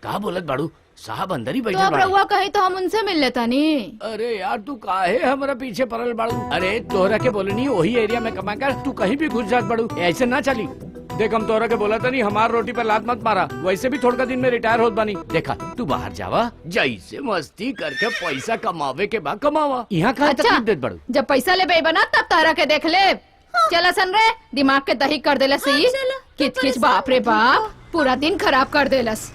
का बोलत बाड़ू? साहब अंदर ही तो बैठे अब बाड़े। रहुआ कहे तो हम उनसे मिल लेता नी। अरे यार तू काहे हमारा पीछे पड़ल बाड़ू? अरे तोहरा के बोलनी वही एरिया में कमा कर तू कहीं भी घुस जात बाड़ू, ऐसे ना चली। देख हम तोहरा के बोला था नहीं, हमार रोटी पर लात मत मारा। वैसे भी थोड़ा दिन में रिटायर होत बानी। देखा तू बाहर जावा, जैसे मस्ती करके पैसा कमावे के बाद कमावा। यहाँ कहाँ अच्छा तकलीफ देत बाड़ू? जब पैसा ले बे बना तब तारा के देख ले। चला सन रे, दिमाग के दही कर देलस। किच किच बाप रे बाप, पूरा दिन खराब कर देलस।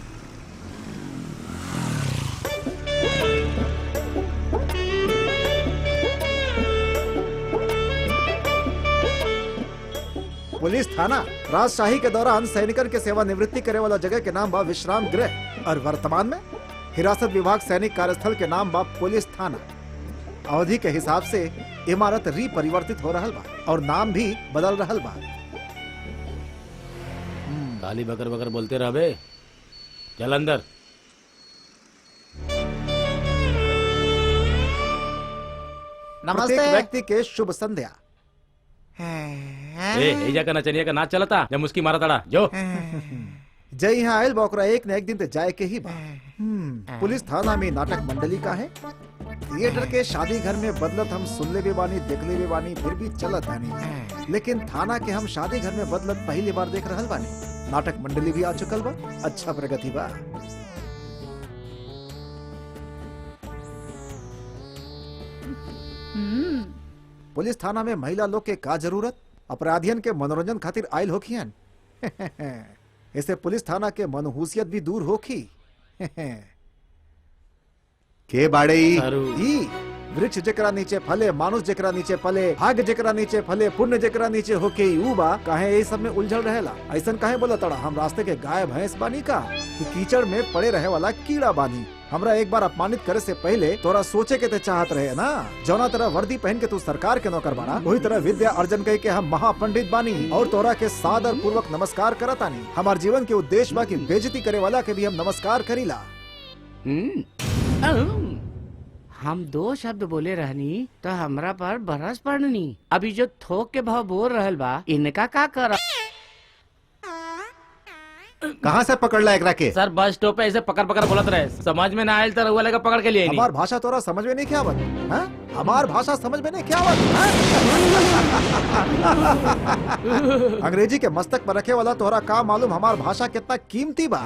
पुलिस थाना राजशाही के दौरान सैनिकन के सेवानिवृत्ति करे वाला जगह के नाम बा विश्राम गृह और वर्तमान में हिरासत विभाग सैनिक कार्यस्थल के नाम बा पुलिस थाना। अवधि के हिसाब से इमारत रिपरिवर्तित हो रहल बा और नाम भी बदल रहल बा। खाली बकर बकर बोलते रह बे, चल अंदर। प्रत्येक व्यक्ति के शुभ संध्या। ए एजा का नचनिया का नाच चलता जब मुस्की मारा तड़ा जो जय यहाँ आयल बा एक न एक दिन तो जाए के ही बा। पुलिस थाना में नाटक मंडली का है। थिएटर के शादी घर में बदलत हम सुनले भी बानी देखले भी बानी फिर भी चलत बानी, लेकिन थाना के हम शादी घर में बदलत पहली बार देख रहल बानी। नाटक मंडली भी आ चुकल बा, अच्छा प्रगति बा। पुलिस थाना में महिला लोग के का जरूरत? अपराधियन के मनोरंजन खातिर आयल होखियन। ऐसे पुलिस थाना के मनहूसियत भी दूर होखी। के बाड़े ई वृक्ष जेकरा नीचे फले, मानुष जेकरा नीचे फले, भाग्य जेकरा नीचे फले, पुण्य जेकरा नीचे होके ऊ बा। काहे ये सब में उलझल रहेला? ऐसन काहे बोला तड़ा? हम रास्ते के गाय भैंस बानी का कि कीचड़ में पड़े रहे वाला कीड़ा बानी? हमरा एक बार अपमानित करे से पहले तोरा सोचे के ते चाहत रहे ना। जौना तरह वर्दी पहन के तू सरकार के नौकर बाना, वही तरह विद्या अर्जन कई के हम महापंडित बानी और तोरा के सादर पूर्वक नमस्कार करतानी। हमार जीवन के उद्देश्य बा कि बेइज्जती करे वाला के भी हम नमस्कार करीला। हम दो शब्द बोले रहनी तो हमरा पर बरस पड़नी। अभी जो थोक के भाव बोल रहल बा इनका का कर? कहाँ से पकड़ला एकरा के? सर बस स्टॉप पे ऐसे पकड़ पकड़ बोलत रहे, समझ में ना आयल तो रउआ लगा पकड़ के लिए हमार भाषा तोरा समझ में नहीं क्या आवत? हाँ? हमार भाषा समझ में नहीं क्या आवत? अंग्रेजी के मस्तक पर रखे वाला तोरा का मालूम हमार भाषा कितना कीमती बा?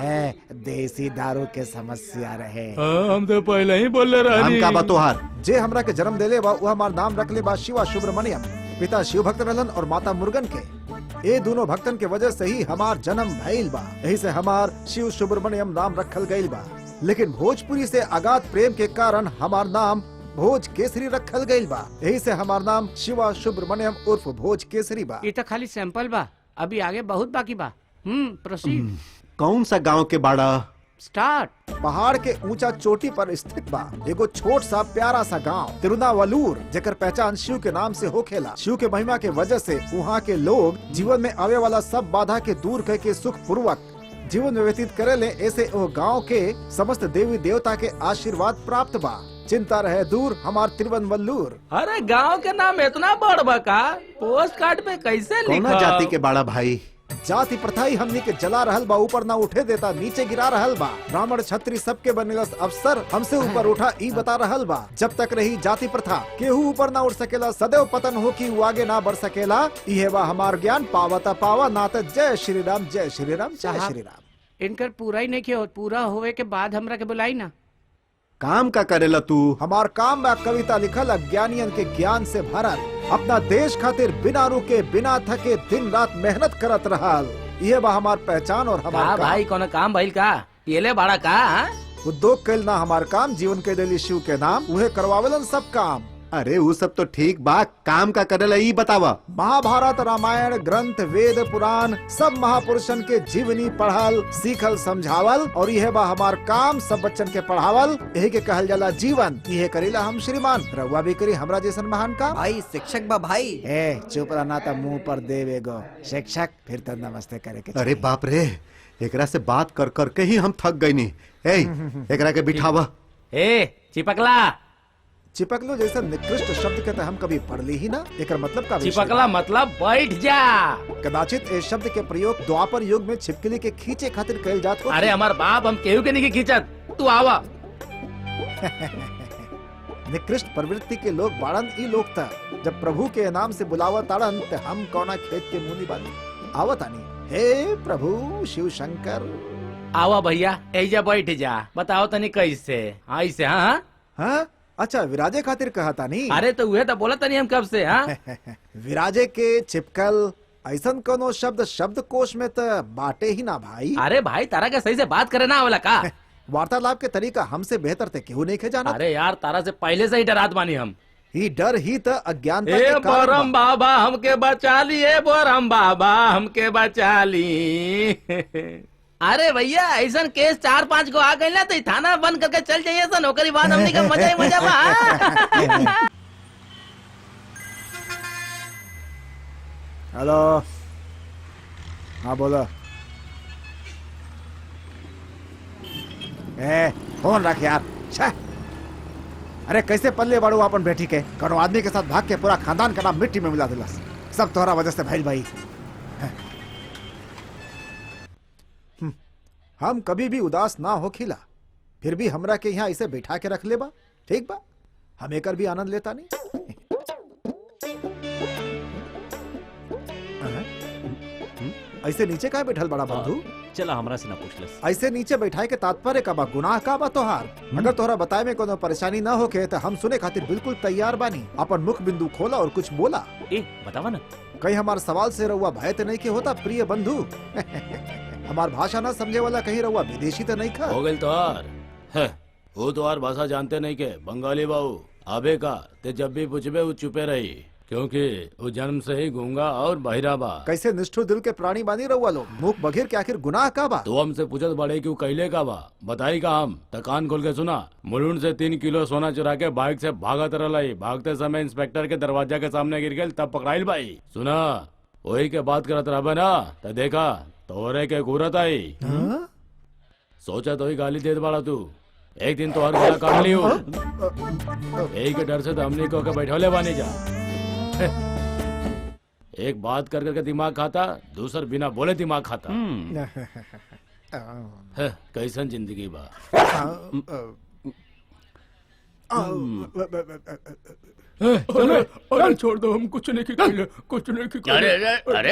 देसी दारू के समस्या रहे। हम तो पहले ही बोले हम का बा तोहार? जे हमरा के जन्म देले बा वो हमार नाम रखले बा शिवा सुब्रमण्यम। पिता शिव भक्त रहलन और माता मुर्गन के। ये दोनों भक्तन के वजह से ही हमार जन्म भइल बा, यही से हमार शिव सुब्रमण्यम नाम रखल गइल बा। लेकिन भोजपुरी से अगाध प्रेम के कारण हमार नाम भोज केसरी रखल गइल बा, यही से हमार नाम शिवा सुब्रमण्यम उर्फ भोज केसरी बा। ये तो खाली सैंपल बा, अभी आगे बहुत बाकी बा। प्रोसीड। कौन सा गांव के बाड़ा? स्टार्ट। पहाड़ के ऊंचा चोटी पर स्थित बा एगो छोट सा प्यारा सा गांव तिरुनावलूर, जेकर पहचान शिव के नाम से होखेला। शिव के महिमा के वजह से वहाँ के लोग जीवन में आवे वाला सब बाधा के दूर करके सुख पूर्वक जीवन में व्यतीत करेले। ऐसे वो गांव के समस्त देवी देवता के आशीर्वाद प्राप्त बा। चिंता रहे दूर हमार तिरुवनवल्लूर। अरे गांव के नाम इतना बड़ बा का? पोस्ट कार्ड पे कैसे कौना लिखा? जाति के बाड़ा भाई? जाति प्रथा ही हमनी के जला रहल बा, ऊपर ना उठे देता, नीचे गिरा रहल बा। ब्राह्मण क्षत्रिय सबके बनेलस अफसर, हमसे ऊपर उठा ई बता रहल बा। जब तक रही जाति प्रथा केहू ऊपर ना उठ सकेला, सदैव पतन हो कि वो आगे ना बढ़ सकेला। इहे बा हमार ज्ञान, पावता पावा नात। जय श्री राम, जय श्री राम, जय श्री राम। इनकर पूरा ही नहीं किया, पूरा होवे के बाद हमरा के बुलाई ना। काम का करेला तू? हमार काम बा कविता लिखल, अज्ञानियन के ज्ञान से भरल। अपना देश खातिर बिना रुके बिना थके दिन रात मेहनत करत रहल। ये बा हमार पहचान और हमार काम। भाई कौन काम भइल का? पियले बाड़ा का? उद्योग कैल ना हमार काम, जीवन के दिली शिव के नाम, उहे करवावेलन सब काम। अरे वो सब तो ठीक बा, काम का करेला ई बतावा। महाभारत रामायण ग्रंथ वेद पुराण सब महापुरुषन के जीवनी पढ़ल सीखल समझावल, और यह बा हमार काम सब बच्चन के पढ़ावल। यही के कहल जाला जीवन। यह करीला हम श्रीमान, रउआ भी करी हमरा जैसन महान काम। भाई शिक्षक बा भाई। चुप रहना तो मुंह पर देवेगो शिक्षक, फिर तो नमस्ते करे के। अरे बाप रे, एकरा से बात कर कर के ही हम थक गई नी। एकरा के बिठावा। चिपकला। चिपकलो जैसा निकृष्ट शब्द के तो हम कभी पढ़ ली ही ना। एक मतलब का चिपकला मतलब बैठ जा। कदाचित इस शब्द के प्रयोग द्वापर युग में छिपकली के खींचे खातिर कइल जात हो। अरे हमार बाप हम केहू के नहीं खींचत, तू आवा। निकृष्ट प्रवृत्ति के लोग बाड़न ई लोग था। जब प्रभु के नाम से बुलावा ताड़न तो हम कौना खेत के मुनी बानी आवत आनी। हे प्रभु शिव शंकर। आवा भैया, ऐजा बैठ जा। बताओ तनी कैसे? ऐसे? हाँ हाँ अच्छा, विराजे खातिर कहा था नहीं? अरे तो वह तो बोला था नहीं हम कब से। हाँ विराजे के चिपकल ऐसन कोनो शब्द शब्दकोश में तो बाटे ही ना भाई। अरे भाई तारा के सही से बात करे ना वाला का? वार्तालाप के तरीका हमसे बेहतर थे, क्यों नहीं खे जाना? अरे यार तारा से पहले से ही डरात बानी हम। ही डर ही तो अज्ञानता ए के कारण बोरम बा। बाबा हमके बचा ली, ए बोरम बाबा हमके बचा ली। अरे भैया ऐसा केस 4-5 को आ गई ना तो थाना बंद करके चल जाइए सन, ओकरी बाद हमनी का मजा ही मजा बा। हेलो, हाँ बोलो। फोन रख यार। छे, अरे कैसे पल्ले बड़ू अपन बेटी के, करो आदमी के साथ भाग के पूरा खानदान का नाम मिट्टी में मिला दिलस। सब तोहरा वजह से भइल भाई। हम कभी भी उदास ना हो खिला, फिर भी हमरा के यहाँ इसे बैठा के रख ले बा। ठीक बा, हम एकर भी आनंद लेता नहीं। ऐसे नीचे का बैठल बड़ा बंधु? चला हमरा से ना पूछ लस। ऐसे नीचे बैठाए के तात्पर्य का बा, गुनाह का बा तोहार? अगर तोहरा बताए में कोनो परेशानी ना होके तो हम सुने खातिर बिल्कुल तैयार बानी। अपन मुख बिंदु खोला और कुछ बोला। ए बतावा ना। कहीं हमारे सवाल से रहुआ भय तो नहीं के होता प्रिय बंधु? हमार भाषा ना समझे वाला कहीं रहुआ विदेशी तो नहीं खा? हो गई तोहार है, वो तोहार भाषा जानते नहीं के बंगाली बाबू। आबे का ते जब भी पूछबे वो चुपे रही, क्योंकि वो जन्म से ही गूंगा और बहिरा बा। कैसे निष्ठुर दिल के प्राणी बानी रहुआ लोग। मुख बघिर के आखिर गुनाह का बा? तो हमसे पूछत बड़े क्यों कैले का बा, बताई का हम त कान खोल के सुना। मुलुंड से 3 किलो सोना चुरा के बाइक से भागत रही, भागते समय इंस्पेक्टर के दरवाजा के सामने गिर गए, तब पकड़ाइल भाई। सुना वही के बात करत रहा ना, तो देखा तोहरे के घूरत आई। सोचा तो ही गाली दे बाड़ा तू, एक दिन तो हर गला काट लियो। यही के डर से तो हमने को बैठौले बानी जा। एक बात कर करके दिमाग खाता, दूसर बिना बोले दिमाग खाता। कैसन जिंदगी बा। अरे छोड़ दो, हम कुछ नहीं किया, कुछ नहीं किया। अरे अरे अरे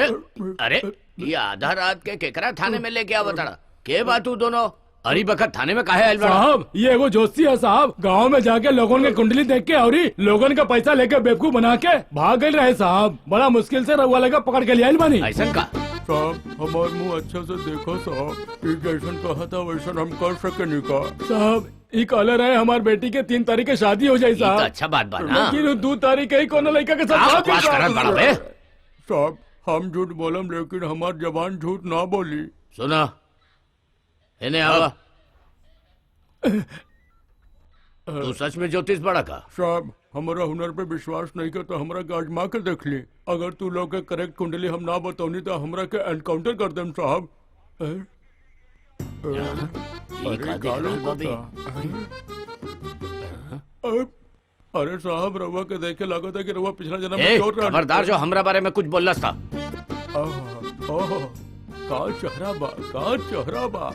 अरे ये आधा रात के केकरा थाने में लेके आवा ताड़ा? के बात तू दोनों अरी बखत थाने में काहे आइल बड़ा? साहब ये एगो जोशी है साहब, गांव में जाके लोगों के कुंडली देख के और लोगन का पैसा लेके बेवकूफ बना के भाग गए रहे साहब। बड़ा मुश्किल से रउआ लगा पकड़ के लिया बानी। ऐसा का साहब हमार मुंह अच्छा से देखो साहब, जैसन कहा था वैसन हम कर सके नहीं का साहब। ई कहले रहे हमार बेटी के 3 तारीख के शादी हो जाए साहब। अच्छा बात बा ना, लेकिन 2 तारीख के ही कोनो लड़का के साथ शादी बात करत बड़ा बे। साहब हम झूठ बोलम, लेकिन हमार जबान झूठ ना बोली। सुना इन्हें आवा। तू सच में ज्योतिष बड़ा का? साहब हमारा हुनर पे विश्वास नहीं कर तो हमरा के आजमा के देख ली। अगर तू लोग के करेक्ट कुंडली हम ना बताऊनी तो हमरा के एनकाउंटर कर देम साहब। अरे साहब रवा के देखे लागो था कि रवा पिछला जन्म में चोर रहा। खबरदार जो हमरा बारे में कुछ बोलला था। का चेहरा बा, का चेहरा बा।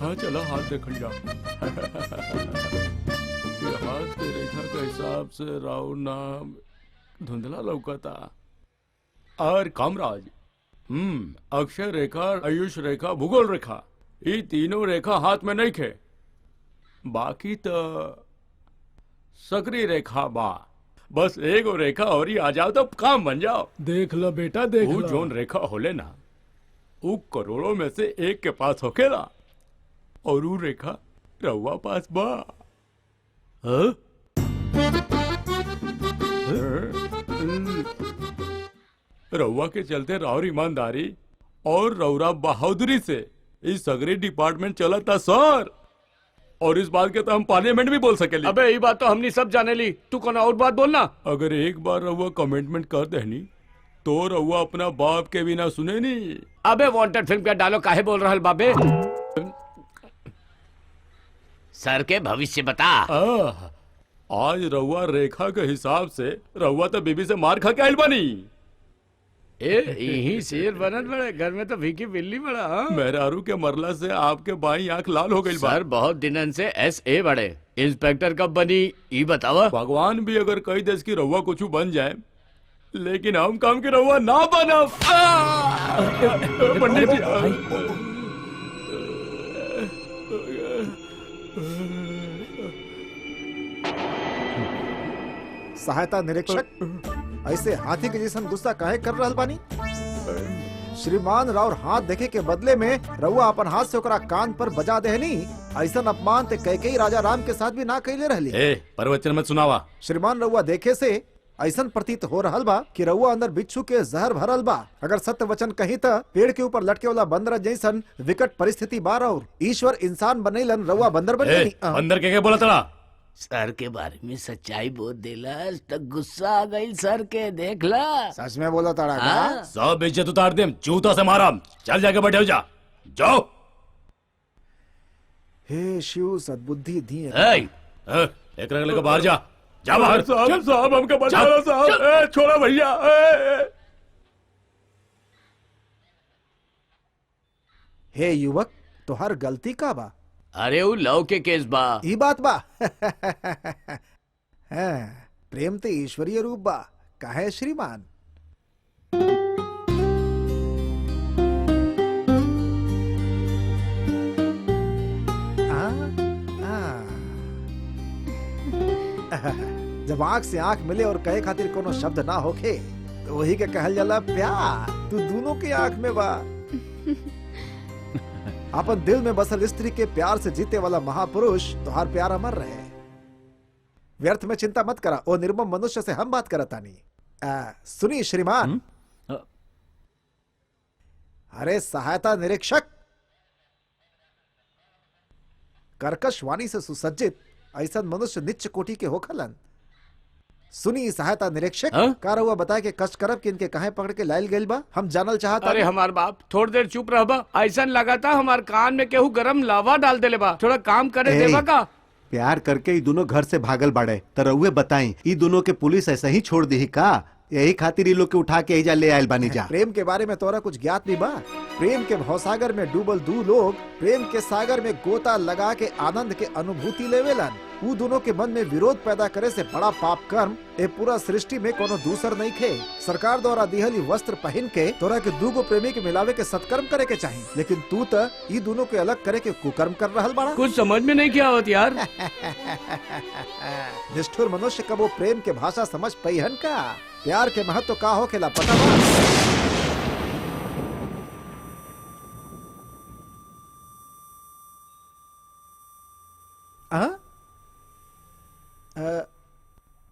हाँ चलो हाथ देख लिया। ये हाथ के रेखा के हिसाब से राव नाम धुंधला लौकता। और कामराज अक्षय रेखा, आयुष रेखा, भूगोल रेखा, ये तीनों रेखा हाथ में नहीं खे। बाकी तो सक्रिय रेखा बा। बस एगो रेखा और ही आ जाओ तो काम बन जाओ। देख लो बेटा देख लो, जोन रेखा होले ना वो करोड़ों में से एक के पास होकेला और वो रेखा रउआ पास बा। रउआ के चलते राउर ईमानदारी और रउरा बहादुरी से इस सगरी डिपार्टमेंट चला था सर। और इस बात के तो हम पार्लियामेंट भी बोल सकेली। अबे ये बात तो हमने सब जाने ली, तू कौन और बात बोलना। अगर एक बार रउआ कमिटमेंट कर देनी तो रउआ अपना बाप के बिना सुने नहीं। अबे वांटेड फिल्म का डालो काहे बोल रहल बाबे? सर के भविष्य बता। आज रउआ रेखा के हिसाब से रउआ तो बीबी से मार खा के आइल बानी। यही शेर बनत बड़े, घर में तो भीखी बिल्ली बड़ा। मेहरारू के मरला से आपके बाई आंख लाल हो गई। सर बहुत दिनन से SA बड़े, इंस्पेक्टर कब बनी ये बतावा। भगवान भी अगर कई देश की रउआ कुछ बन जाए, लेकिन हम काम की रउआ ना बना। पंडित जी सहायता निरीक्षक ऐसे हाथी के जैसन गुस्सा काहे कर रहल बानी? श्रीमान राउर हाथ देखे के बदले में रउआ अपन हाथ से ओकरा कान पर बजा देहनी ऐसा अपमान ते कई राजा राम के साथ भी ना कैले रहली। ए प्रवचन मत सुनावा। श्रीमान रउआ देखे से ऐसा प्रतीत हो रहल बा कि रउआ अंदर बिच्छू के जहर भरल बा। अगर सत्य वचन कही त पेड़ के ऊपर लटके वाला बंदर जैसन विकट परिस्थिति बार और ईश्वर इंसान बनैलन, रउआ बंदर बन गई। अंदर के बोला तड़ा? सर के बारे में सच्चाई बोल देला तो गुस्सा आ गई सर के, देखला। सच में बोला तड़ा का? सब इज्जत उतार दे, जूता से मारा। चल जाके बैठे हो जा, जाओ। हे शिव सद्बुद्धि दी। एक रंग लेकर बाहर जा, जा बाहर। साहब साहब हमका बचाओ साहब, छोड़ा भैया। हे युवक, तोहर गलती का बा? अरे वो लव के केस बा। ई बात बा। हाँ, प्रेम ते ईश्वरीय रूप बा, काहे श्रीमान? जब आंख से आंख मिले और कहे खातिर कोनो शब्द ना होखे तो वही के कहल जाला प्यार। तू दोनों के आंख में बा। अपन दिल में बसल स्त्री के प्यार से जीते वाला महापुरुष तोहार प्यार अमर रहे। व्यर्थ में चिंता मत करा, ओ निर्मम मनुष्य से हम बात करतानी। सुनी श्रीमान। अरे सहायता निरीक्षक, कर्कश वाणी से सुसज्जित ऐसा मनुष्य निच्च कोटि के होखलन। सुनी सहायता निरीक्षक, का रहुआ बताए के कष्ट करब कि इनके कहे पकड़ के लायल गइल बा? हम जानल चाहता। अरे हमार बाप थोड़ी देर चुप रहबा। ऐसा लगाता हमार कान में केहू गरम लावा डाल देले बा। थोड़ा काम करे देबा का? प्यार करके ई दोनों घर से भागल बाड़े, त रउए बताई ई दोनों के पुलिस ऐसे ही छोड़ दी का? यही खातिर ई लोग के उठा के एजा ले आयल बानी जा। प्रेम के बारे में तोरा कुछ ज्ञात भी बा? प्रेम के भवसागर में डूबल दू लोग प्रेम के सागर में गोता लगा के आनंद के अनुभूति लेवेलन। ऊ दोनों के मन में विरोध पैदा करे से बड़ा पाप कर्म ए पूरा सृष्टि में कोनो दूसर नहीं खे। सरकार द्वारा दिहली वस्त्र पहन के तोरा के दूगो प्रेमी के मिलावे के सत्कर्म करे के चाहिए, लेकिन तू तो ई दोनों के अलग करे के कुकर्म कर रहल बाड़ा। कुछ समझ में नहीं क्या आवत यार। निष्ठुर मनुष्य कबो प्रेम के भाषा समझ पैहन का? प्यार के महत्व का हो खेला पता बा?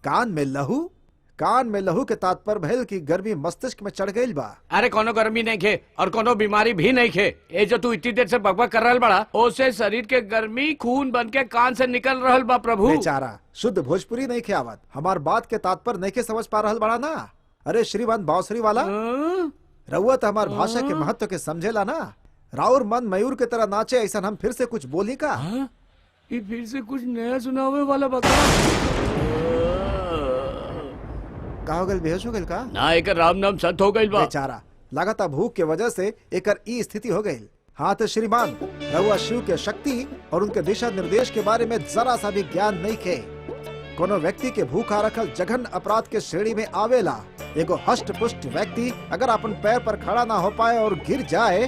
कान में लहू? कान में लहू के तात्पर्य भइल की गर्मी मस्तिष्क में चढ़ गइल बा। अरे कोनो गर्मी नहीं खे और कोनो बीमारी भी नहीं खे। ये जो तू इतनी देर से बकबक कर रहल बड़ा, ओसे शरीर के गर्मी खून बन के कान से निकल रहल बा प्रभु। बेचारा शुद्ध भोजपुरी नहीं खे आवत। हमार बात के तात्पर्य नहीं के समझ पा रहल बड़ा ना? अरे श्रीमान बांसुरी वाला, रउआ तो हमार भाषा के महत्व के समझेला ना? राउर मन मयूर के तरह नाचे, ऐसा हम फिर से कुछ बोली का? ये फिर से कुछ नया सुनावे वाला बका। का हो गइल? बेहोश हो गइल का? ना, एक राम नाम सत हो गइल बा। बेचारा लगातार भूख के वजह से एकर ई स्थिति हो गई। हाँ तो श्रीमान, रउआ शिव के शक्ति और उनके दिशा निर्देश के बारे में जरा सा भी ज्ञान नहीं खे। कोनो व्यक्ति के भूखा रखल जघन अपराध के श्रेणी में आवेला। एगो हष्ट पुष्ट व्यक्ति अगर अपन पैर पर खड़ा ना हो पाए और गिर जाए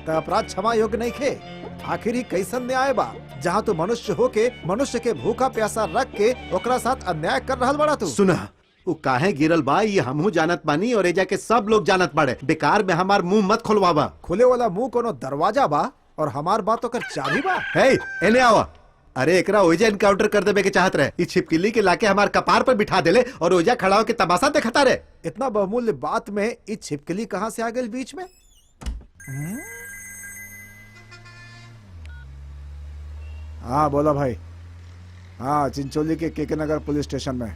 तो अपराध क्षमा योग्य नहीं खे। आखिर ही कैसन न्याय बा जहाँ तू मनुष्य होके मनुष्य के भूखा प्यासा रख के ओकरा साथ अन्याय कर रहल बड़ा तू? सुना, वो काहे गिरल बा ये हमहू जानत बानी और एजा के सब लोग जानत बाड़े। बेकार में हमार मुंह मत खोलवाबा। खुले वाला मुंह कोनो दरवाजा बा और हमार बात ओकर चाबी बा। हे एने आवा। अरे एकरा ओइजा इनकाउंटर कर देबे के चाहत रहे। ई छिपकली के लाके हमार कपार पर बिठा देले और ओइजा खड़ा होके तमाशा देखता रहे। इतना बहुमूल्य बात में ई छिपकली कहाँ से आ गई बीच में? हाँ बोला भाई। हाँ, चिंचोली के केके नगर पुलिस स्टेशन में।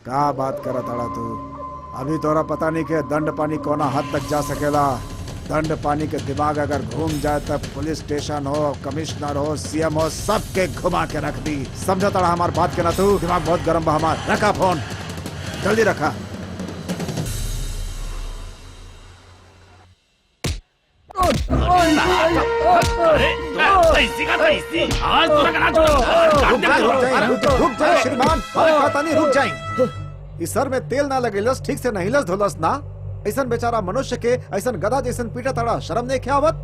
का बात करा ताड़ा तू? अभी तोरा पता नहीं के दंड पानी कोना हद तक जा सकेला। दंड पानी के दिमाग अगर घूम जाए तब पुलिस स्टेशन हो, कमिश्नर हो, सीएम हो, सबके घुमा के रख दी। समझा ताड़ा हमार बात के ना तू? दिमाग बहुत गर्म बा हमार। रखा फोन, जल्दी रखा। रुक जाए श्रीमान, रुक जाए। इस सर में तेल ना लगेलस, ठीक से नहीं लस धोलस ना। ऐसा बेचारा मनुष्य के ऐसा गधा जैसन पीटा तड़ा, शर्म नहीं ख्यावत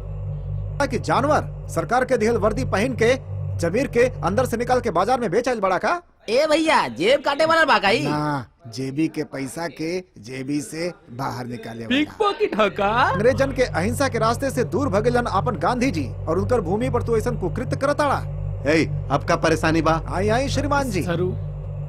कि जानवर सरकार के दिहल वर्दी पहन के जमीर के अंदर से निकाल के बाजार में बेच आइल बड़ा का? ए भैया जेब काटे वाला बाकाई ना जेबी के पैसा के जेबी से बाहर निकाले पिक वाला। पॉकेट हका अंग्रेजन के अहिंसा के रास्ते से दूर भगेलन अपन गांधी जी और उनकर भूमि पर तो ऐसा कुकृत्य करताड़ा। ए अब का परेशानी बा? आई आई श्रीमान जी, सरू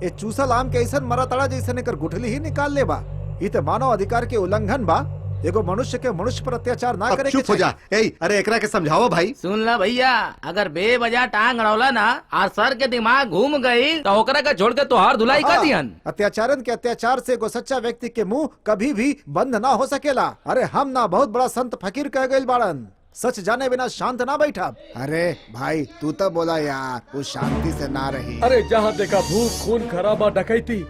ये चूसल आम के ऐसा मरताड़ा जैसे नेकर गुठली ही निकाल ले बा। ये तो मानव अधिकार के उल्लंघन बा। एगो मनुष्य के मनुष्य पर अत्याचार ना अब करे चुप हो जा। ए अरे एकरा के समझाओ भाई। सुन ला भैया, अगर बेवजह टांग अड़ौला ना और सर के दिमाग घूम गई तो ओकरा का छोड़ के तोहार धुलाई कर दिहन। अत्याचारन के अत्याचार से एगो सच्चा व्यक्ति के मुंह कभी भी बंद ना हो सकेला। अरे हम ना बहुत बड़ा संत फकीर कह गए बाड़न, सच जाने बिना शांत ना बैठा। अरे भाई तू तो बोला यार वो शांति से ना रही। अरे जहाँ देखा भूख खून खराबा डकैती,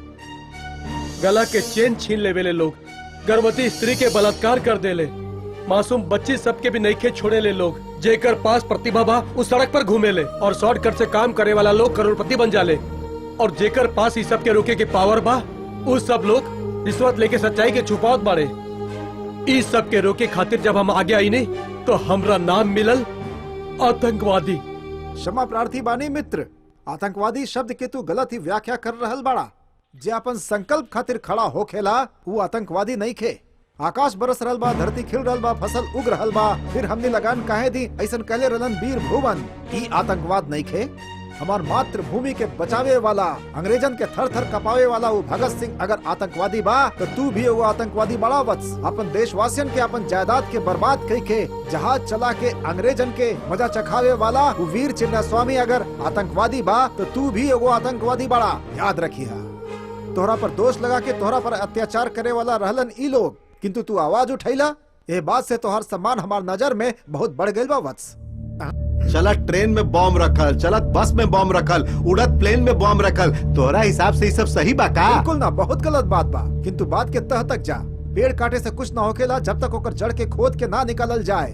गला के चेन छीन ले वेले लोग, गर्भवती स्त्री के बलात्कार कर देले, मासूम बच्ची सबके भी नईखे छोड़े ले लोग। जेकर पास प्रतिभा बा उस सड़क पर घूमे ले और शॉर्टकट से काम करे वाला लोग करोड़पति बन जाले। और जेकर पास इस सब के रोके के पावर बा उस सब लोग रिश्वत लेके सच्चाई के छुपावत बाड़े। इस सब के रोके खातिर जब हम आगे आई नहीं तो हमरा नाम मिलल आतंकवादी। क्षमा प्रार्थी बानी मित्र, आतंकवादी शब्द के तू गलत ही व्याख्या कर रहल बाड़ा। जे अपन संकल्प खातिर खड़ा हो खेला वो आतंकवादी नहीं खे। आकाश बरस रहल बा, धरती खिल रहल बा, फसल उग रहल बा, फिर हमने लगान काहे दी ऐसन कहले रहलन वीर भुवन। ई आतंकवाद नहीं खे। हमार मातृभूमि के बचावे वाला, अंग्रेजन के थर थर कपावे वाला वो भगत सिंह अगर आतंकवादी बा तो तू भी वो आतंकवादी बड़ा वत्स। अपन देशवासियन के अपन जायदाद के बर्बाद कई के जहाज चला के अंग्रेजन के मजा चखावे वाला वो वीर चिन्ना स्वामी अगर आतंकवादी बा तो तू भी वो आतंकवादी बड़ा। याद रखिया, तोहरा पर दोष लगा के तोहरा पर अत्याचार करे वाला रहलन ई लोग, किंतु तू आवाज उठैला। ये बात से तोहर सम्मान हमार नजर में बहुत बढ़ गई बा वत्स। चलत ट्रेन में बॉम्ब रखल, चलत बस में बॉम्ब रखल, उड़त प्लेन में बॉम्ब रखल, तोहरा हिसाब से ये सब सही बा का? बिल्कुल ना, बहुत गलत बात बा। किंतु बात के तह तक जा। पेड़ काटे से कुछ ना होकेला जब तक ओकर जड़ के खोद के ना निकालल जाए।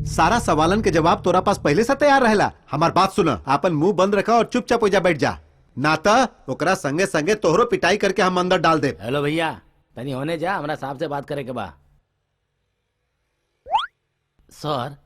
सारा सवालन के जवाब तोरा पास पहले से तैयार रहेला। हमार बात सुना, अपन मुंह बंद रखा और चुपचाप हो जा बैठ जा, ना तो ओकरा संगे संगे तोहरो पिटाई करके हम अंदर डाल दे। हेलो भैया, तनी होने जा, हमरा साहब से बात करे के बा। सर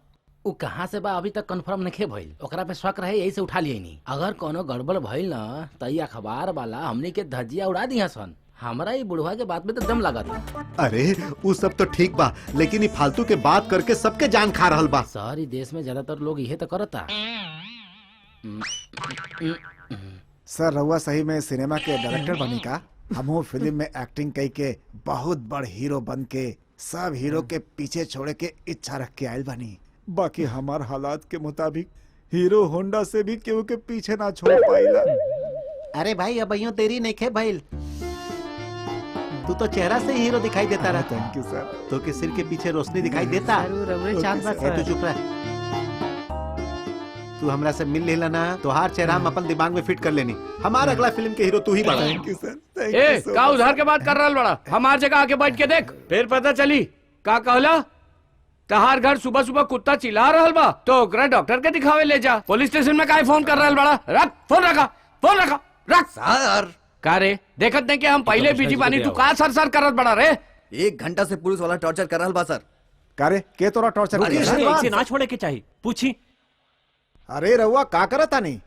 वो कहाँ से बा अभी तक कंफर्म नहीं भइल, ओकरा पे शक रहे यही से उठा लिए नहीं। अगर कोनो गड़बड़ भइल ना तो ये अखबार वाला हमनी के धजिया उड़ा दिया सन। हमारा ये बुढ़वा के बात में तो दम लगा था। अरे वो सब तो ठीक बा, लेकिन ये फालतू के बात करके सबके जान खा रहल बा। सर इस देश में ज्यादातर लोग यही तो करता। सर रहुआ सही में सिनेमा के डायरेक्टर बनी का? हमहू फिल्म में एक्टिंग कई के बहुत बड़ हीरो बन के सब हीरो के पीछे छोड़े के इच्छा रख के आयल बनी। बाकी हमार हालात के मुताबिक हीरो होंडा से भी केहू के पीछे ना छोड़ पाइला। अरे भाई अब यूं तेरी नहीं खे भइल, तू तो चेहरा से हीरो दिखाई देता रहता। थैंक यू सर। तो के सिर के पीछे रोशनी दिखाई देता। ए, तू चुप रह। तू हमरा से मिल लेला ना तो हर चेहरा हम अपन दिमाग में फिट कर लेनी। हमारा अगला फिल्म के हीरो तू ही बड़ा। Thank you sir, thank A you का उधार के बात कर रहा बड़ा? हमार जगह आके बैठ के देख, फिर पता चली का कहला। तहार घर सुबह सुबह कुत्ता चिल्ला रहल बा तो ओकरा डॉक्टर के दिखावे ले जा। पुलिस स्टेशन में काहे फोन कर रहल बड़ा? रख फोन, रखा फोन, रखा रख। सर का रे, देखत नहीं कि हम पहले बिजी बानी, तू का सर सर करत बड़ा रे? 1 घंटा से पुलिस वाला टॉर्चर कर रहल बा सर। कारे के तोरा टॉर्चर अरे कर इसे ना छोड़े के चाहिए, पूछी। अरे रहुआ का करता नहीं,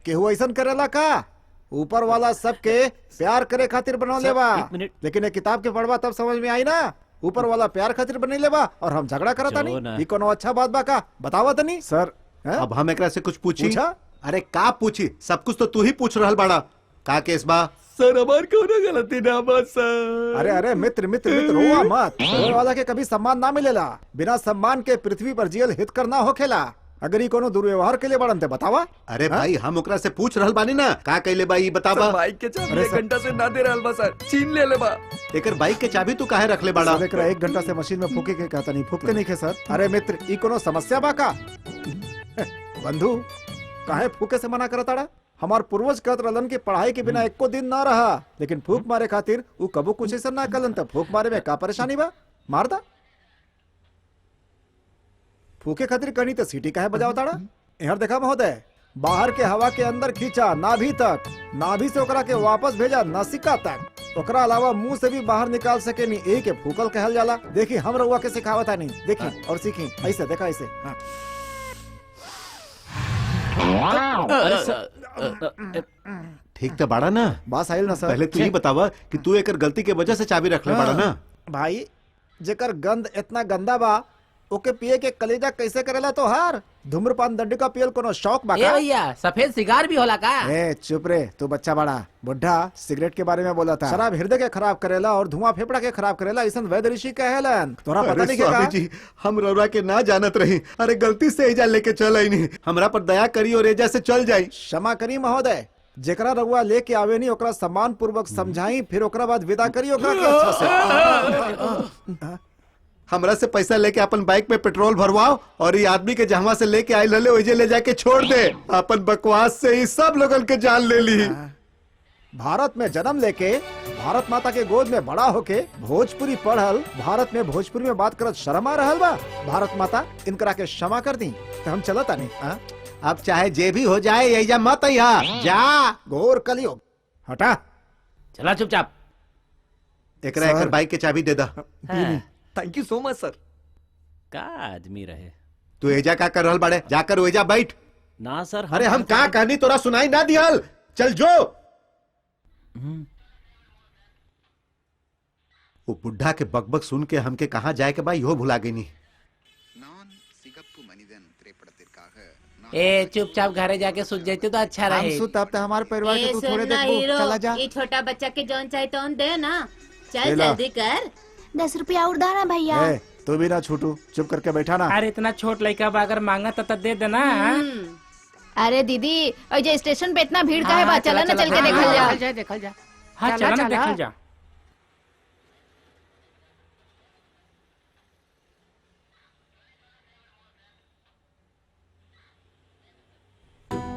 केहू ऐसन करेला का? ऊपर वाला सबके प्यार करे खातिर बनौले बा, एक मिनट। लेकिन ये किताब के पढ़वा तब समझ में आई ना ऊपर वाला प्यार खातिर बनैले बा और हम झगड़ा करता जो ना। नहीं। ये कोनो अच्छा बात बा का? बतावा तनी सर। अब हम एकरा से कुछ पूछी? पूछा? अरे का पूछी, सब कुछ तो तू ही पूछ रहल बाड़ा। का केस बा? सर हमार कौनो गलती ना बा सर। अरे अरे मित्र मित्र मित्र रोआ मत। ऊपर वाला के कभी सम्मान ना मिलेला। बिना सम्मान के पृथ्वी पर जियल हित करना होखेला। अगर ये कोनो दुर्व्यवहार के लिए बड़न ते बतावा। अरे भाई हम ओकरा से पूछ रहल बानी ना, का कहले बा ई बतावा। बाइक के चाबी अरे 1 घंटा से ना दे रहल बा सर, छीन ले बा। एकर बाइक के चाबी तू काहे रखले बाड़ा? सर एकरा 1 घंटा से मशीन में फूके के कहता नहीं, फूकते नहीं खे सर। अरे मित्र ई कोनो समस्या बा का? बंधु काहे फूके से मना करताड़ा? हमार पूर्वज कहत रहलन कि पढ़ाई के बिना एको दिन ना रहा, लेकिन फूक मारे खातिर ऊ कबो कुछ ऐसा ना कलन। त फूक मारे में का परेशानी बा? मार दा। फूके खातिर कहनी तो सीटी काहे बजावताड़ा? यहाँ देखा महोदय, बाहर के हवा के अंदर खींचा नाभि तक, नाभि से ओकरा के वापस भेजा नासिका तक। ओकरा अलावा मुंह से भी बाहर निकाल सके नहीं, एक के फूकल कहल जाला। देखी हम रउआ के सिखावत है नहीं, देखी और सीखी। ऐसे देखा ऐसे। हाँ। ठीक तो बाड़ा ना? बस आइल ना सर। पहले तू ये बतावा कि तू एकर गलती के वजह से चाबी रख ले बाड़ा ना? भाई जेकर गंद इतना गंदा बा ओके पिए के कलेजा कैसे करेला तो हार धूम्रपान दंडी का पियल कोनो शौक बा ए का? भैया सफेद सिगार भी होला का? ए चुप रे, तू बच्चा बड़ा बुढ़ा सिगरेट के बारे में बोला था। शराब हृदय के खराब करेला और धुआं फेफड़ा के खराब करेला, ऐसा वैद ऋषि कहेलन। तोरा पता अरे नहीं स्वामी का? जी, हम रउरा के ना जानत रही। अरे गलती से एजा लेके चल आई नहीं, हमरा पर दया करी और एजा से चल जाई। क्षमा करी महोदय, जेकरा रउआ लेके आवे नहीं ओकरा सम्मान पूर्वक समझाई, फिर ओकरा बाद विदा करी ओकरा के अच्छा से। हमरा से पैसा लेके अपन बाइक में पेट्रोल भरवाओ और ये आदमी के जहाँ से लेके आए लले वही ले जाके छोड़ दे। अपन बकवास से ही सब लोगन के जान ले ली। भारत में जन्म लेके भारत माता के गोद में बड़ा होके भोजपुरी पढ़ल, भारत में भोजपुरी में बात करत शर्म आ रहल बा। भारत माता इनकरा के क्षमा कर दी तो हम चलता नहीं। अब चाहे जे भी हो जाए एजा मत आइहा, जा। घोर कलियुग, हटा। चला चुपचाप। एकरा एकर बाइक के चाबी दे दा। थैंक यू सो मच सर। का आदमी रहे। तू एजा का कर रहल बाड़े? जाकर एजा बैठ। ना सर। अरे हम का कहानी तोरा सुनाई ना दिहल, चल जो। वो बुढ़ा के बकबक सुन के हमके कहाँ जाए के बा इहो भुला गई नहीं। ए चुपचाप घरे जाके सुत जाते तो अच्छा रहे। हम सुत अब तो हमारे परिवार के तू थोड़े देखो, चला जा। ये छोटा बच्चा के जौन चाहे तो दे ना, चल ले ला। जल्दी कर। 10 रुपया और दाना भैया। ए, तू भी ना छूटू, चुप करके बैठा ना। अरे इतना छोट लड़का बा, अगर मांगा तो दे देना। अरे दीदी अजय स्टेशन पे इतना भीड़ का है बा, चला ना चल के देखल जा। देखल जा। हाँ चला ना देखल जा।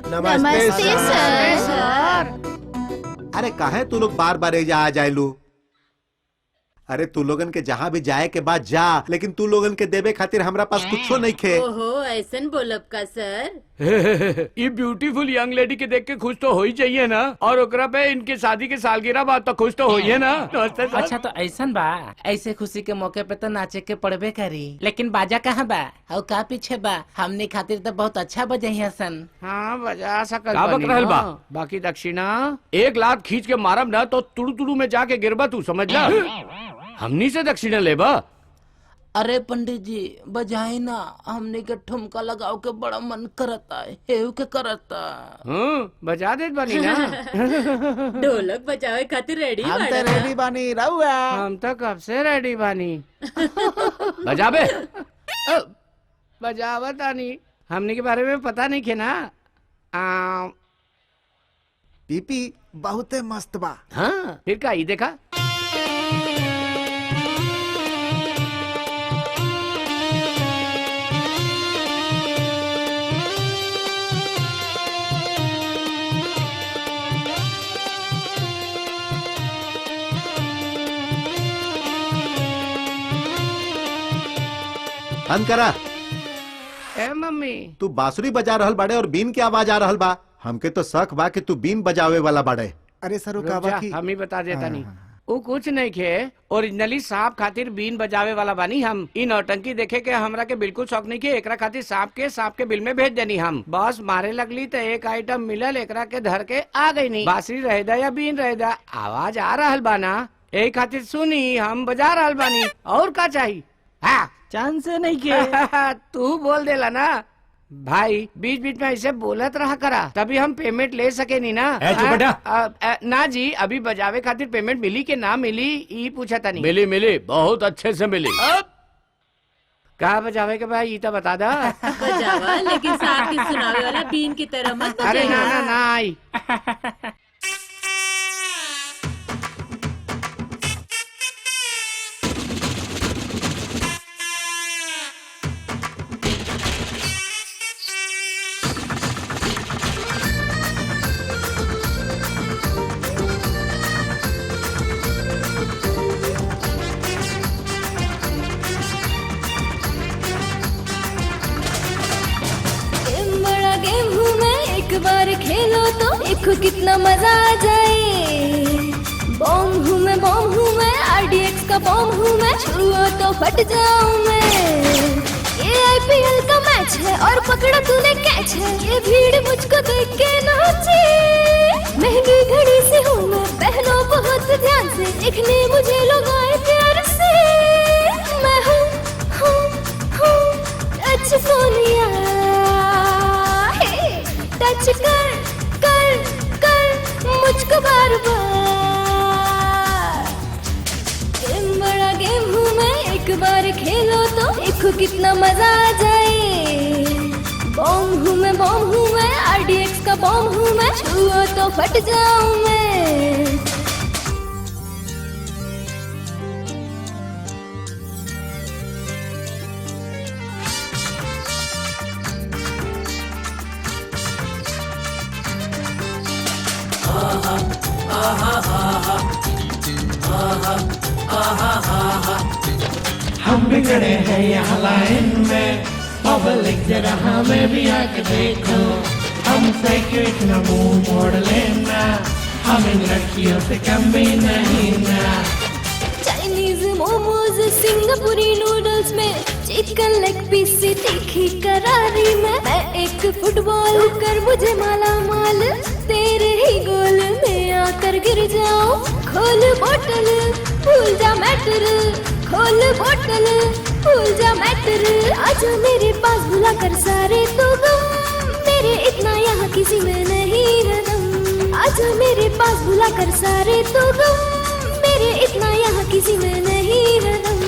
नमस्ते सर। अरे काहे तू लोग बार बार एजा आ जाए लू? अरे तू लोगन के जहाँ भी जाए के बाद जा, लेकिन तू लोगन के देवे खातिर हमरा पास कुछो नहीं खे। ओहो ऐसन बोलब का सर? ये ब्यूटीफुल यंग लेडी के देख के खुश तो हो ही चाहिए ना, और ओकरा पे इनके शादी के सालगिरह बात तो खुश तो हो ही है ना। अच्छा तो ऐसन बा, ऐसे खुशी के मौके पे तो नाचे के पड़बे करी, लेकिन बाजा कहाँ बा और का पीछे बा? हमने खातिर तो बहुत अच्छा बजाई हसन। हाँ बजा सकल रहल बा। बाकी दक्षिणा 1 लाख खींच के मारब ना तो तुड़ू तुड़ू में जाके गिरबा, तू समझ ला। हमनी से दक्षिणा लेबा। अरे पंडित जी बजाए ना, हमने के ठुमका लगाओ के बड़ा मन करता है, हेव के करता। बजा दे बानी ना। ढोलक बजावे खातिर रेडी हम तो रेडी बानी रहुआ। हम तो कब से रेडी बानी। बजाबे बजावत आनी, हमने के बारे में पता नहीं खे ना। पीपी बहुते मस्त बा। हाँ फिर का ही देखा। बंद करा। ए मम्मी तू बांसुरी बजा रहल बाड़े और बीन के आवाज आ रहल बा। हमके तो शक बा कि तू बीन बजावे वाला बाड़े। अरे सर रुक जा, हम ही बता देता नहीं। वो कुछ नहीं खे, ओरिजिनली सांप खातिर बीन बजावे वाला बानी हम। इन नौटंकी देखे के हमरा के बिल्कुल शौक नहीं के। एकरा खातिर सांप के बिल में भेज देनी हम। बस मारे लगली तो एक आइटम मिलल, एकरा के धर के आ गई नहीं। बांसुरी रहेदा या बीन रहेदा, आवाज आ रहल बाना, एक खातिर सुनी हम बजा रहल बानी। और का चाहिए? हाँ चांस नहीं के। तू बोल देला ना भाई, बीच बीच में ऐसे बोलत रहा करा, तभी हम पेमेंट ले सके नहीं ना। ना जी, अभी बजावे खातिर पेमेंट मिली के ना मिली ये पूछा था नहीं। मिली मिली, बहुत अच्छे से मिली। कहा बजावे के भाई ये तो बता दा। बजावा लेकिन साथ ही सुनावे वाला बीन की तरह मत बजाइए। अरे ना ना ना आई। एक बार खेलो तो देखो कितना मजा आ जाए। बॉम्ब हूँ मैं RDX का बॉम्ब हूँ मैं, छुओ तो फट जाऊँ मैं। ये IPL का मैच है और पकड़ा तूने कैच है, ये भीड़ मुझको देख के नाचे। महंगी घड़ी से हूँ मैं, पहनो बहुत ध्यान से, देखने मुझे लोग आए प्यार से। मैं हूँ टच सोनिया, टच कर कर कर मुझको बार बार। गेम बड़ा गेम हूँ मैं, एक बार खेलो तो देखो कितना मजा आ जाए। बॉम्ब हूँ मैं, बॉम्ब हूँ मैं, RDX का बॉम्ब हूँ मैं, छुओ तो फट जाऊँ मैं। हम बिगड़े हैं यहाँ लाइन में, पब्लिक जरा हमें भी आके देखो। हमसे क्यों इतना मुंह मोड़ लेना, हम इन लड़कियों से कम भी नहीं ना। चाइनीज मोमोज, सिंगापुरी नूडल्स में, चिकन लेग पीस से तीखी करारी में। मैं एक फुटबॉल कर मुझे माला माल, तेरे ही गोल में आकर गिर जाऊं। खोल बोतल भूल जा मैटर, खोल बोतल भूल जा मैटर। आजा मेरे पास भुला कर सारे तो गम, मेरे इतना यहाँ किसी में नहीं है दम। आजा मेरे पास भुला कर सारे तो गम, मेरे इतना यहाँ किसी में नहीं है दम।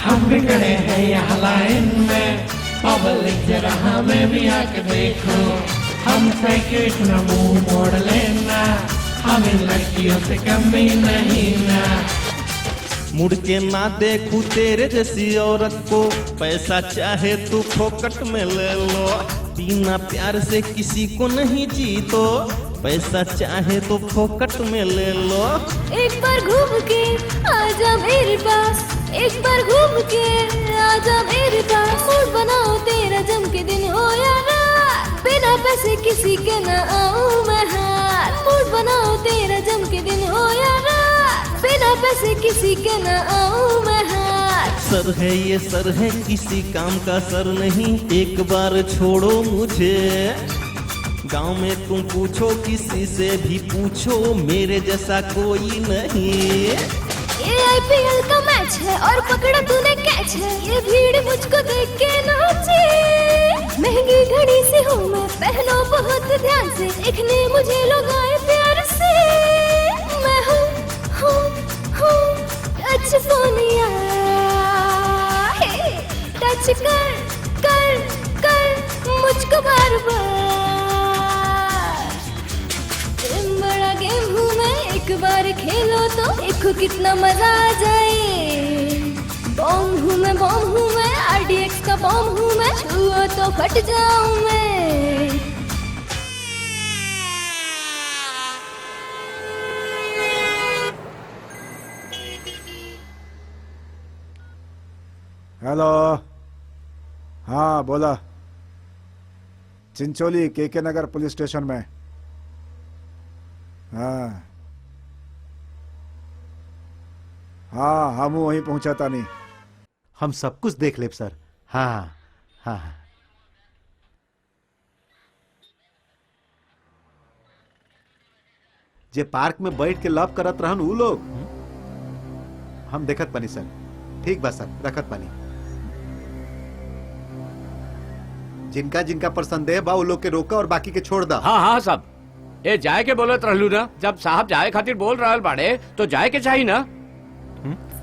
हम बिगड़े हैं यहाँ लाइन में, पब्लिक जरा हमें भी आके देखो। हमसे क्यों इतना मुंह मोड़ लेना, हम इन लड़कियों से कम भी नहीं ना। मुड़ के ना देखूं तेरे जैसी औरत को, पैसा चाहे तू फोकट में ले लो। बिना प्यार से किसी को नहीं जीतो, पैसा चाहे तो फोकट में ले लो। एक बार घूम के आजा मेरे पास, एक बार घूम के आजा मेरे पास। मूड बनाओ तेरा जम के दिन हो या रात, बिना पैसे किसी के ना आऊं मैं हार। मूड बनाओ तेरा जम के दिन हो या रात, बिना पैसे किसी के ना आऊं मैं हार। सर है ये सर है, किसी काम का सर नहीं, एक बार छोड़ो मुझे। गांव में तुम पूछो किसी से भी पूछो, मेरे जैसा कोई नहीं। ये IPL का मैच है और पकड़ा तूने कैच है, ये भीड़ मुझको देख के नाचे। महंगी घड़ी से हूँ मैं, पहनो बहुत ध्यान से, देखने मुझे लोग आए प्यार से। मैं हूँ टच सोनिया, टच कर कर कर मुझको बार बार। गेम बड़ा गेम हूँ मैं, एक बार खेलो तो देखो कितना मजा आ जाए। बॉम्ब हूँ मैं, बॉम्ब हूँ मैं, RDX का बॉम्ब हूँ मैं, छुओ तो फट जाऊँ मैं। हेलो, हाँ बोला। चिंचोली KK नगर पुलिस स्टेशन में। हाँ हाँ, हम वहीं पहुंचा था नहीं। हम सब कुछ देख लेब सर। हाँ हाँ। जे पार्क में बैठ के लव करत रहन उ लोग, हम देखत पानी सर। ठीक बा सर, रखत पानी। जिनका जिनका पर संदेह बा उ लोग के रोका और बाकी के छोड़ दा। हाँ हाँ सब, ए जाए के बोलत रहलू ना, जब साहब जाए खातिर बोल रहल बाड़े तो जाए के चाहिए ना।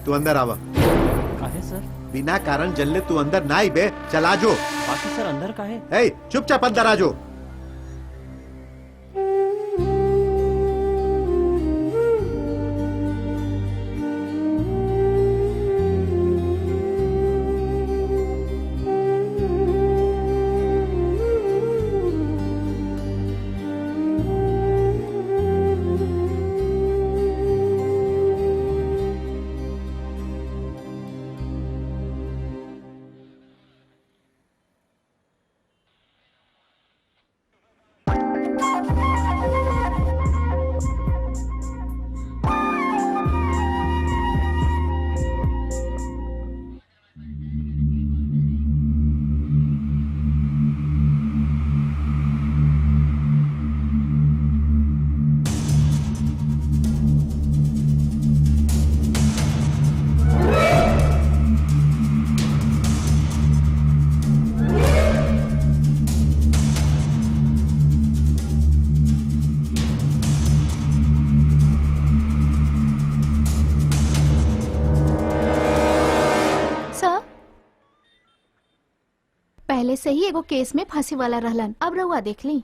तू अंदर आवा। काहे सर? बिना कारण जल्ले तू अंदर ना आई बे, चला जो। बाकी सर अंदर काहे? ए, चुपचाप अंदर आ जो। पहले से ही एगो केस में फांसी वाला रहलन। अब रहुआ देख ली।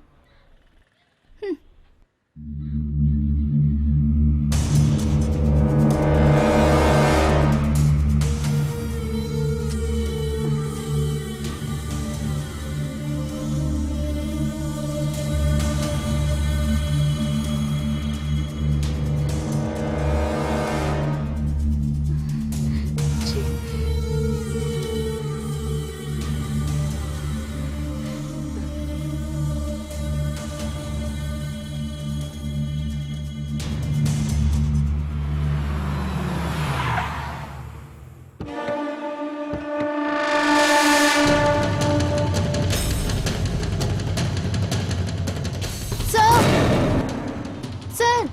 सर,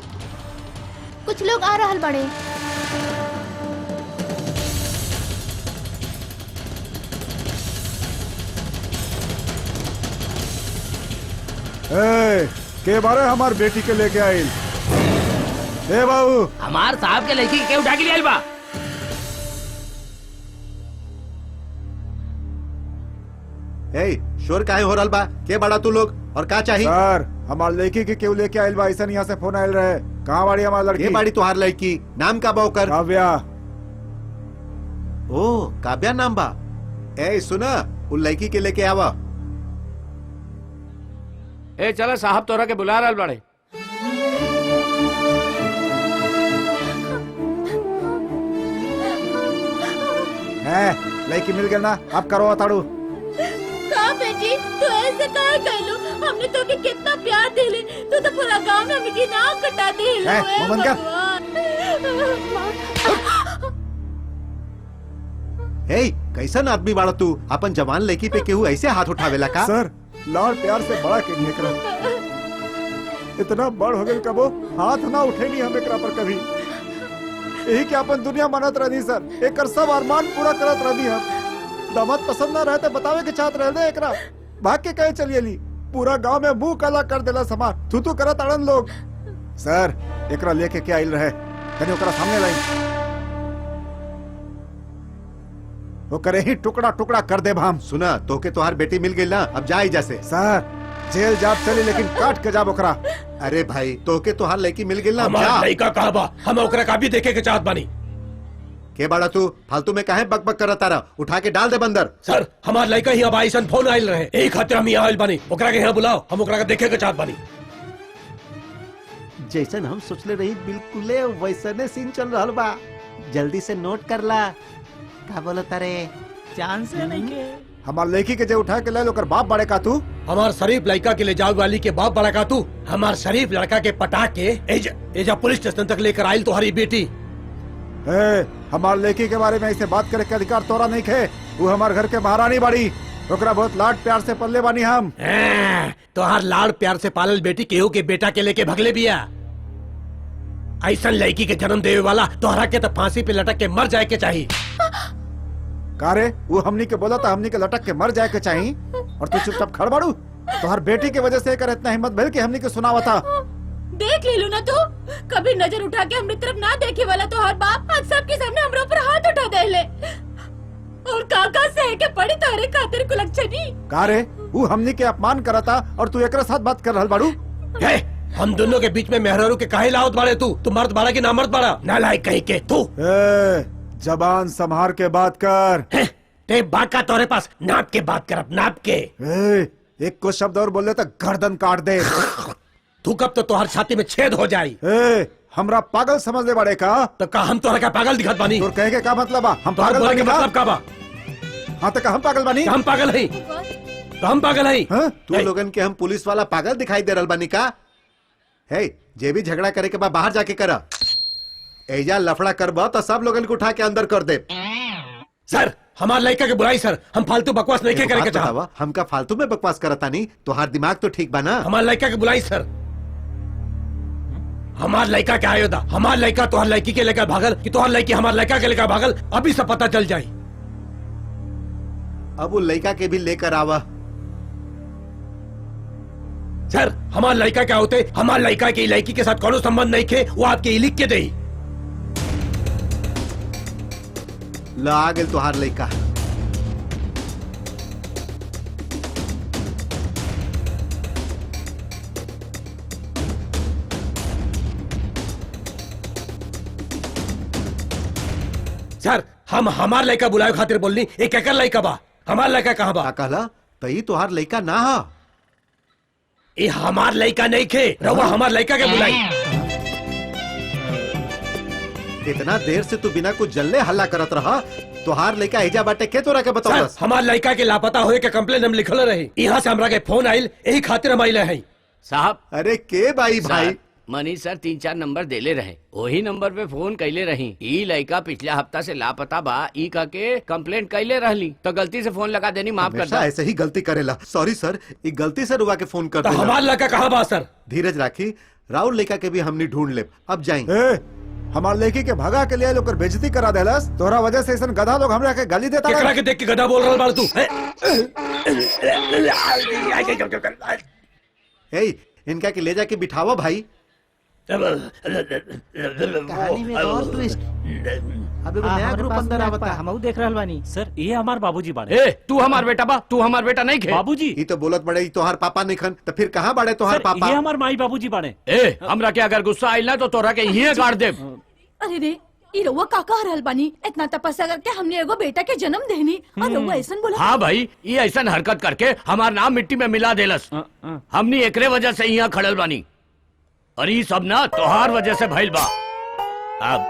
कुछ लोग आ रहल बड़े। के बारे हमार बेटी के लेके आइल। ए बाबू, हमार साहब के लड़की के उठा के ले आइल बा। शोर काहे हो रहल बा? के बड़ा तू लोग और का चाहिए? सर, हमार लड़की के क्यों लेके आइल बा? ऐसा यहाँ से फोन आयल रहे। कहाँ बाड़ी हमार लड़की? के बाड़ी तुहार लड़की? नाम का बा ओकर? काव्या। ओ, काव्या नाम बा। ए सुना, उन लड़की के लेके आवा। ए चलो, साहब तोरा के बुला रहल बड़े। लड़की मिल गई ना, अब करो ताड़ू। का बेटी तू ऐसे काहे कहलू? हमने तो के कितना प्यार दिले, तू तो पूरा गांव में हमकी नाक कटा दिले। मोहम्मद का? कैसन आदमी बाड़ा तू? अपन जवान लड़की पे केहू ऐसे हाथ उठावेला का? सर, लाड़ प्यार से बड़ा के नहीं करा। इतना बड़ हो गए कबो हाथ ना उठे नहीं हमें करा पर कभी। यही क्या अपन दुनिया मनत रही सर। एक सब अरमान पूरा करत रही हम। दामाद पसंद ना रहते बतावे के चाहत रह दे एकरा। भाग के कहे चलिए ली। पूरा गांव में मुंह काला कर देला समाज। तू करत अड़न लोग। सर, एकरा लेके क्या आइल रहे? कहीं ओकरा सामने लाई। वो करे ही टुकड़ा टुकड़ा कर दे भाम। सुना, तो के तोहार बेटी मिल गई ना, अब जा जैसे। सर, जेल जाब चली लेकिन काट के जाब ओकरा। अरे भाई, तो के तोहार लड़की मिल गई ना, अब जा। लड़का कहा बा, हम ओकरा का भी देखे के चाहत बानी। के बाड़ा तू? फालतू में काहे बक बक करत तारा? उठा के डाल दे बंदर। सर, हमार लड़का ही अब आइसन फोन आइल रहे। एक खातिर हम यहाँ आइल बानी। ओकरा के यहाँ बुलाओ, हम ओकरा का देखे के चाहत बानी। जैसन हम सोचले रही बिल्कुल वैसने सीन चल रहल बा। जल्दी से नोट कर ला। का बोलत रे? चांस नहीं के। हमार लड़की के जो उठा के ले ओकर बाप बड़े का तू? हमार शरीफ लड़का के ले जाओ वाली के बाप बड़ा का तू? हमार शरीफ लड़का के पटा के एजा पुलिस स्टेशन तक लेकर आइल तुम्हारी बेटी। हमार लड़की के बारे में ऐसे बात करे के अधिकार तोरा नहीं खे। वो हमार घर के महारानी बाड़ी। ओकरा बहुत लाड प्यार से पल्ले बानी हम। तोहार लाड प्यार से पालल बेटी केहू के बेटा के लेके भगले बिया। ऐसा लड़की के जन्म देवे वाला तोहरा के तो फांसी पे लटक के मर जाए के चाहिए। कारे, वो हमनी के बोला था हमनी के लटक के मर जाए के चाहिए और तू चुपचाप खड़ बाड़ू। तोहर बेटी की वजह से कर इतना हिम्मत भेल के हमनी के सुनावा था। देख ले लू ना तू, कभी नजर उठा के हमरी तरफ ना देखे वाला तो हर बाप आज सबके सामने हमरा ऊपर हाथ उठा दे ले। और काका से के पड़ी तारे खातिर कुलक्षणी। कारे, वो हमनी के अपमान करता और तू एकरा साथ बात कर रहल बाड़ू। हम दोनों के बीच में मेहरारू के काहे लावत बाड़े तू? तू मर्द बाड़ा की ना मर्द बाड़ा? नालायक कहीं के तू। जबान संभार के बात कर। ते बाका तोरे पास नाप के बात कर, नाप के। एक को शब्द और बोले तो गर्दन काट दे। तू कब तो तोहर छाती में छेद हो जाई। हमरा पागल समझ ले बड़े का? तो का हम तोहरा का पागल दिखत बानी? तोर कहे के का मतलब बा? हम पागल बानी का मतलब का बा? हाँ तो हम पागल बानी? हम पागल है। हम पागल है। तू लोगन के हम पुलिस वाला पागल दिखाई दे रहल बानी का? हे, जे भी झगड़ा करे के बाद बाहर जाके करा। एजा लफड़ा करबा तो सब लोगन को उठा के अंदर कर दे। सर, हमार लड़का के बुलाई सर, हम फालतू बकवास नहीं करे के चाहत। हमका फालतू में बकवास करता नहीं? तोहार दिमाग तो ठीक बा ना? हमार लड़का के बुलाई सर। हमार लड़का के आयोदा, हमार लड़का तोहर लड़की के लेकर भागल कि तोहर लड़की हमार लड़का के लेकर भागल, अभी सब पता चल जाये। अब वो लड़का के भी लेकर आवा। सर, हमार लड़का क्या होते? हमार लड़का की लड़की के साथ कोनो संबंध नहीं थे, वो आपके लिख के दे। ला गेल तोहार लड़का। सर हम हमार लड़का बुलाए खातिर बोलनी एक एकर लड़का बा हमार लड़का कहाँ बा? का कहला तई तोहार लड़का ना हा। ये हमार लड़का नहीं खे रवा हमार लड़का के बुलाई। इतना देर से तू बिना कुछ जल्ले हल्ला करत रहा। तोहार लड़का एजा बाटे के तोरा के बताओ। सर हमार लड़का के लापता होए के कंप्लेन हम लिखल रही यहाँ से हमरा के फोन आइल यही खातिर हम आइले हैं। साहब अरे के भाई भाई मनीष सर 3-4 नंबर देले रहे वही नंबर पे फोन कैले रही ई लड़का पिछला हफ्ता से लापता बा ई का के कंप्लेंट कैले रहली तो गलती से फोन लगा देनी माफ कर हमेशा ऐसे ही गलती करेला। सॉरी सर ये गलती से रुआ के फोन कर तो देला। हमार लड़का कहाँ बा सर? धीरज राखी राहुल लड़का के भी हमने ढूंढ ले। अब जाएंगे। हमार लड़की के भगा के लिए लोग बेइज्जती करा देलस। तोहरा वजह से ऐसा गधा लोग हमरा के गाली देता केकरा के देख के गधा बोल रहल बाड़ तू? इनका के ले जाके बिठावा भाई। कहानी में और ट्विस्ट। अबे वो नया ग्रुप अंदर आवता। हम देख रहल बानी। सर ये हमार बाबूजी बाड़े। ए तू हमार बेटा बा तू हमार बेटा नहीं खे। बाबूजी ये तो बोलत बड़े तोहार पापा नहीं खन तो फिर कहाँ बड़े तोहार पापा? ये हमार माई बाबूजी बाड़े। ए हमरा के अगर गुस्सा आइल ना तो तोरा के यहीं गाड़ दे। अरे रे ई रउआ का कह रहल बानी? इतना तपस्या करके हमने एगो बेटा के जन्म देनी और रउआ ऐसन बोला? हाँ भाई ये ऐसा हरकत करके हमार नाम मिट्टी में मिला देलस। हमनी एकरे वजह से यहाँ खड़ल बानी और ये सब ना तोहार वजह से भइल बा। अब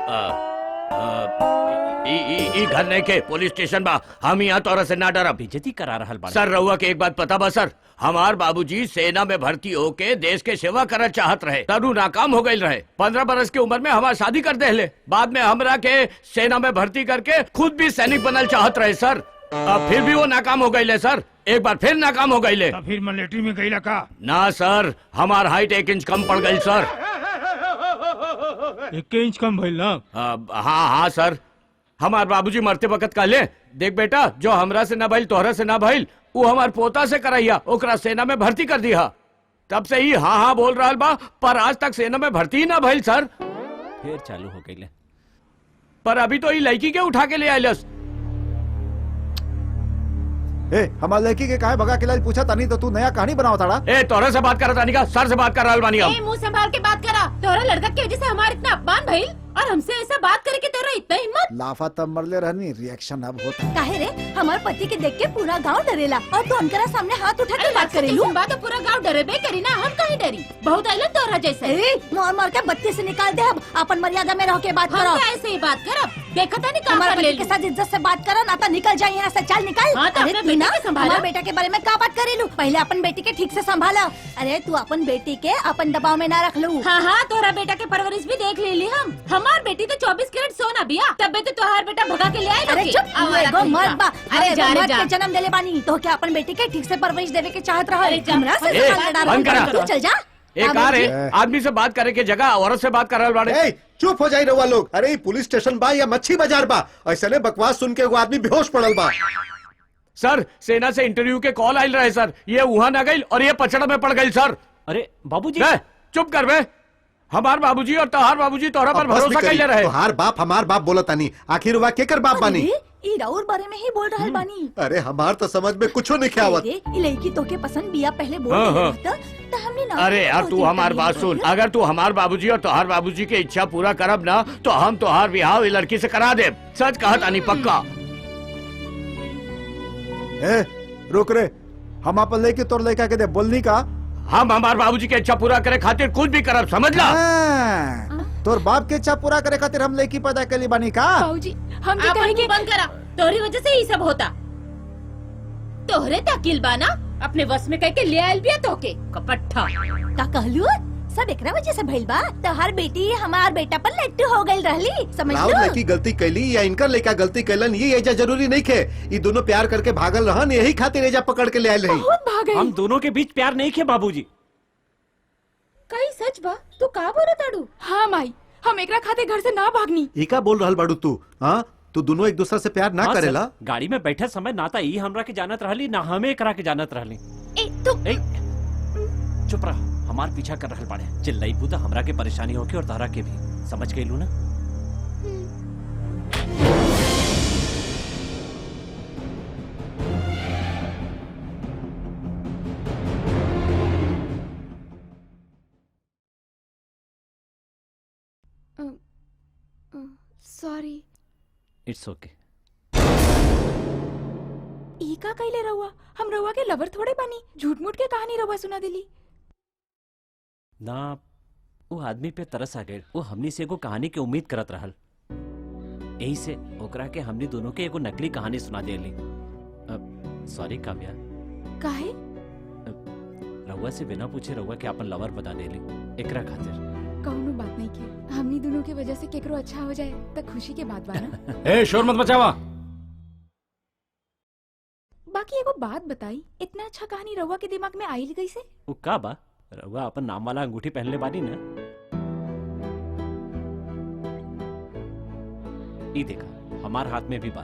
ई घर नहीं के पुलिस स्टेशन बा हम यहाँ तोरा से ना डरब। बेइज्जती करा रहल बाड़े। सर रउआ के एक बात पता बा सर हमार बाबूजी सेना में भर्ती होके देश के सेवा करना चाहत रहे तरू नाकाम हो गई रहे। 15 बरस की उम्र में हमार शादी कर देले बाद में हमरा के सेना में भर्ती करके खुद भी सैनिक बनल चाहत रहे सर। अब फिर भी वो नाकाम हो गई सर एक बार फिर नाकाम हो गई। फिर मिलिट्री में गई का? ना सर हमार हाइट 1 इंच कम पड़ गई सर। 1 इंच कम भइल ना? हाँ सर हमार बाबूजी मरते वक्त कहले देख बेटा जो हमरा से ना भइल तोहरा से ना भइल वो हमार पोता से कराइया ओकरा सेना में भर्ती कर दिया। तब से ही हाँ बोल रहा बा पर आज तक सेना में भर्ती ही ना भइल सर। फिर चालू हो गई। पर अभी तो ये लड़की के उठा के ले आइलस। हमार लड़की के काहे भगा के लाइल पूछा तानी तो तू नया कहानी बनाओ ताड़ा। तोहरा से बात करा तानी का सर से बात कर रहल बानी हम। मुंह संभाल के बात करा। तोरा लड़का की वजह से हमारा इतना अपमान भइल और हमसे ऐसा बात करे कि तेरा इतना हिम्मत। लाफा तब मरले रहनी रिएक्शन अब होता। काहे रे हमारे पति के देख के पूरा गांव डरेला और तू उनकरा सामने हाथ उठा के बात करेलू। बात तो पूरा गांव डरेबे करी ना हम काहे डरी? बहुत आइलन तोरा जैसे। मार मार के बत्ती से निकाल दे। अब अपन मर्यादा में रह के बात करो। हम ऐसे ही बात करब देखा था नहीं हमारे बेटे के साथ इज्जत से बात करो ना तो निकल जाए यहाँ से। चल निकल। अरे टीना हमारे बेटा के बारे में क्या बात करेलू? पहले अपन बेटी के ठीक से संभाला। अरे तू अपन बेटी के अपन दबाव में ना रख लू। हाँ तोरा बेटा के परवरिश भी देख ले ली हम। हमार बेटी तो 24 कैरेट सोना बिया तब तो तोहार बेटा भगा के ले आए। अरे चुप एगो मर्द बा। अरे मर्द के जन्म देले बानी तो क्या अपन बेटी के ठीक से परवरिश देवे के चाहत रहल? हमरा से तू चल जा। एक आदमी से बात करे के जगह औरत से बात कर रहल बाड़े। चुप हो जाई रउआ लोग। अरे ये पुलिस स्टेशन बा या मच्छी बाजार बा? ऐसे ने बकवास सुन के एगो आदमी बेहोश पड़ल बा। सर सेना से इंटरव्यू के कॉल आयल रहे सर ये वहाँ न गई और ये पचड़ा में पड़ गई सर। अरे बाबूजी चुप कर बे। हमार बाबूजी और तोहार बाबूजी तोहरा पर भरोसा कैले रहे। तोहार बाप हमार बाप बोलता नहीं आखिर वा केकर बाप बानी? ई राउर बारे में ही बोल रहल बानी। अरे हमार तो समझ में कुछ नहीं आवत। ई लड़की तो के पसंद बिया पहले बोल तो हमने ना। अरे यार तू हमार बात सुन अगर तू हमार बाबूजी और तोहार बाबूजी के इच्छा पूरा करब ना तो हम तोहार बिहाव ये लड़की से करा दे। सच कहत आनी पक्का। रुक रे हम अपन लेके तोर लड़का के दे बोलनी का। हम हमार बाबूजी के इच्छा पूरा करे खातिर कुछ भी करब समझ ला। तोर बाप के इच्छा पूरा करे खातिर हम लड़की पैदा कली बानी का? बाबूजी हम भी कहेंगे बंद करा। तोरी वजह से ही सब होता। तोहरे तकिल बाना अपने वश में कह के ले आयल बिया तोके कपट्ठा का कहलू सब एकरा वजह से भइल बा। तोहार बेटी हमार बेटा पर लट्टू हो गई रहली समझ लो। लड़की गलती कैली या इनकर लड़का गलती कैलन ये एजा जरूरी नहीं खे। ये दोनों प्यार करके भागल रहन यही खातिर एजा पकड़ के ले आयल रही। बहुत भागे। हम दोनों के बीच प्यार नहीं खे बाबूजी। कई सच बा तू का बोला ताड़ू? हाँ माई हम एकरा खाते घर से ना भागनी। ये का बोल रहल बाड़ू तू? हाँ तू दोनों एक दूसरे से प्यार ना करेला? गाड़ी में बैठे समय ना ता ई हमरा के जानत रहली ना हमें एकरा के जानत रहली। चुप रह हमार पीछा कर रहल बाड़े। चिल्लाई पूता हमरा के परेशानी होके और तारा के भी समझ गईलू ना। सॉरी। इट्स ओके। ई का कैले रहुआ? हम रहुआ के लवर थोड़े बानी, झूठ मूठ के कहानी रहुआ सुना दिली। ना वो आदमी पे तरस आ गए, वो हमनी से एगो कहानी के उम्मीद करत रहल, यही से ओकरा के हमनी दोनों के एगो नकली कहानी सुना देली। सॉरी काव्या। काहे? रहुआ से बिना पूछे रहुआ के अपन लवर बता देली, एकरा खातिर। कौनो बात नहीं के, हमनी दोनों के वजह से केकरो अच्छा हो जाए तो खुशी के बात बा ना। ए शोर मत मचावा। बाकी एगो बात बताई, इतना अच्छा कहानी रहुआ के दिमाग में आई कैसे? वो का बा? रहुआ अपन नाम वाला अंगूठी पहनले बानी ना। ई देखा हमार हाथ में भी बा,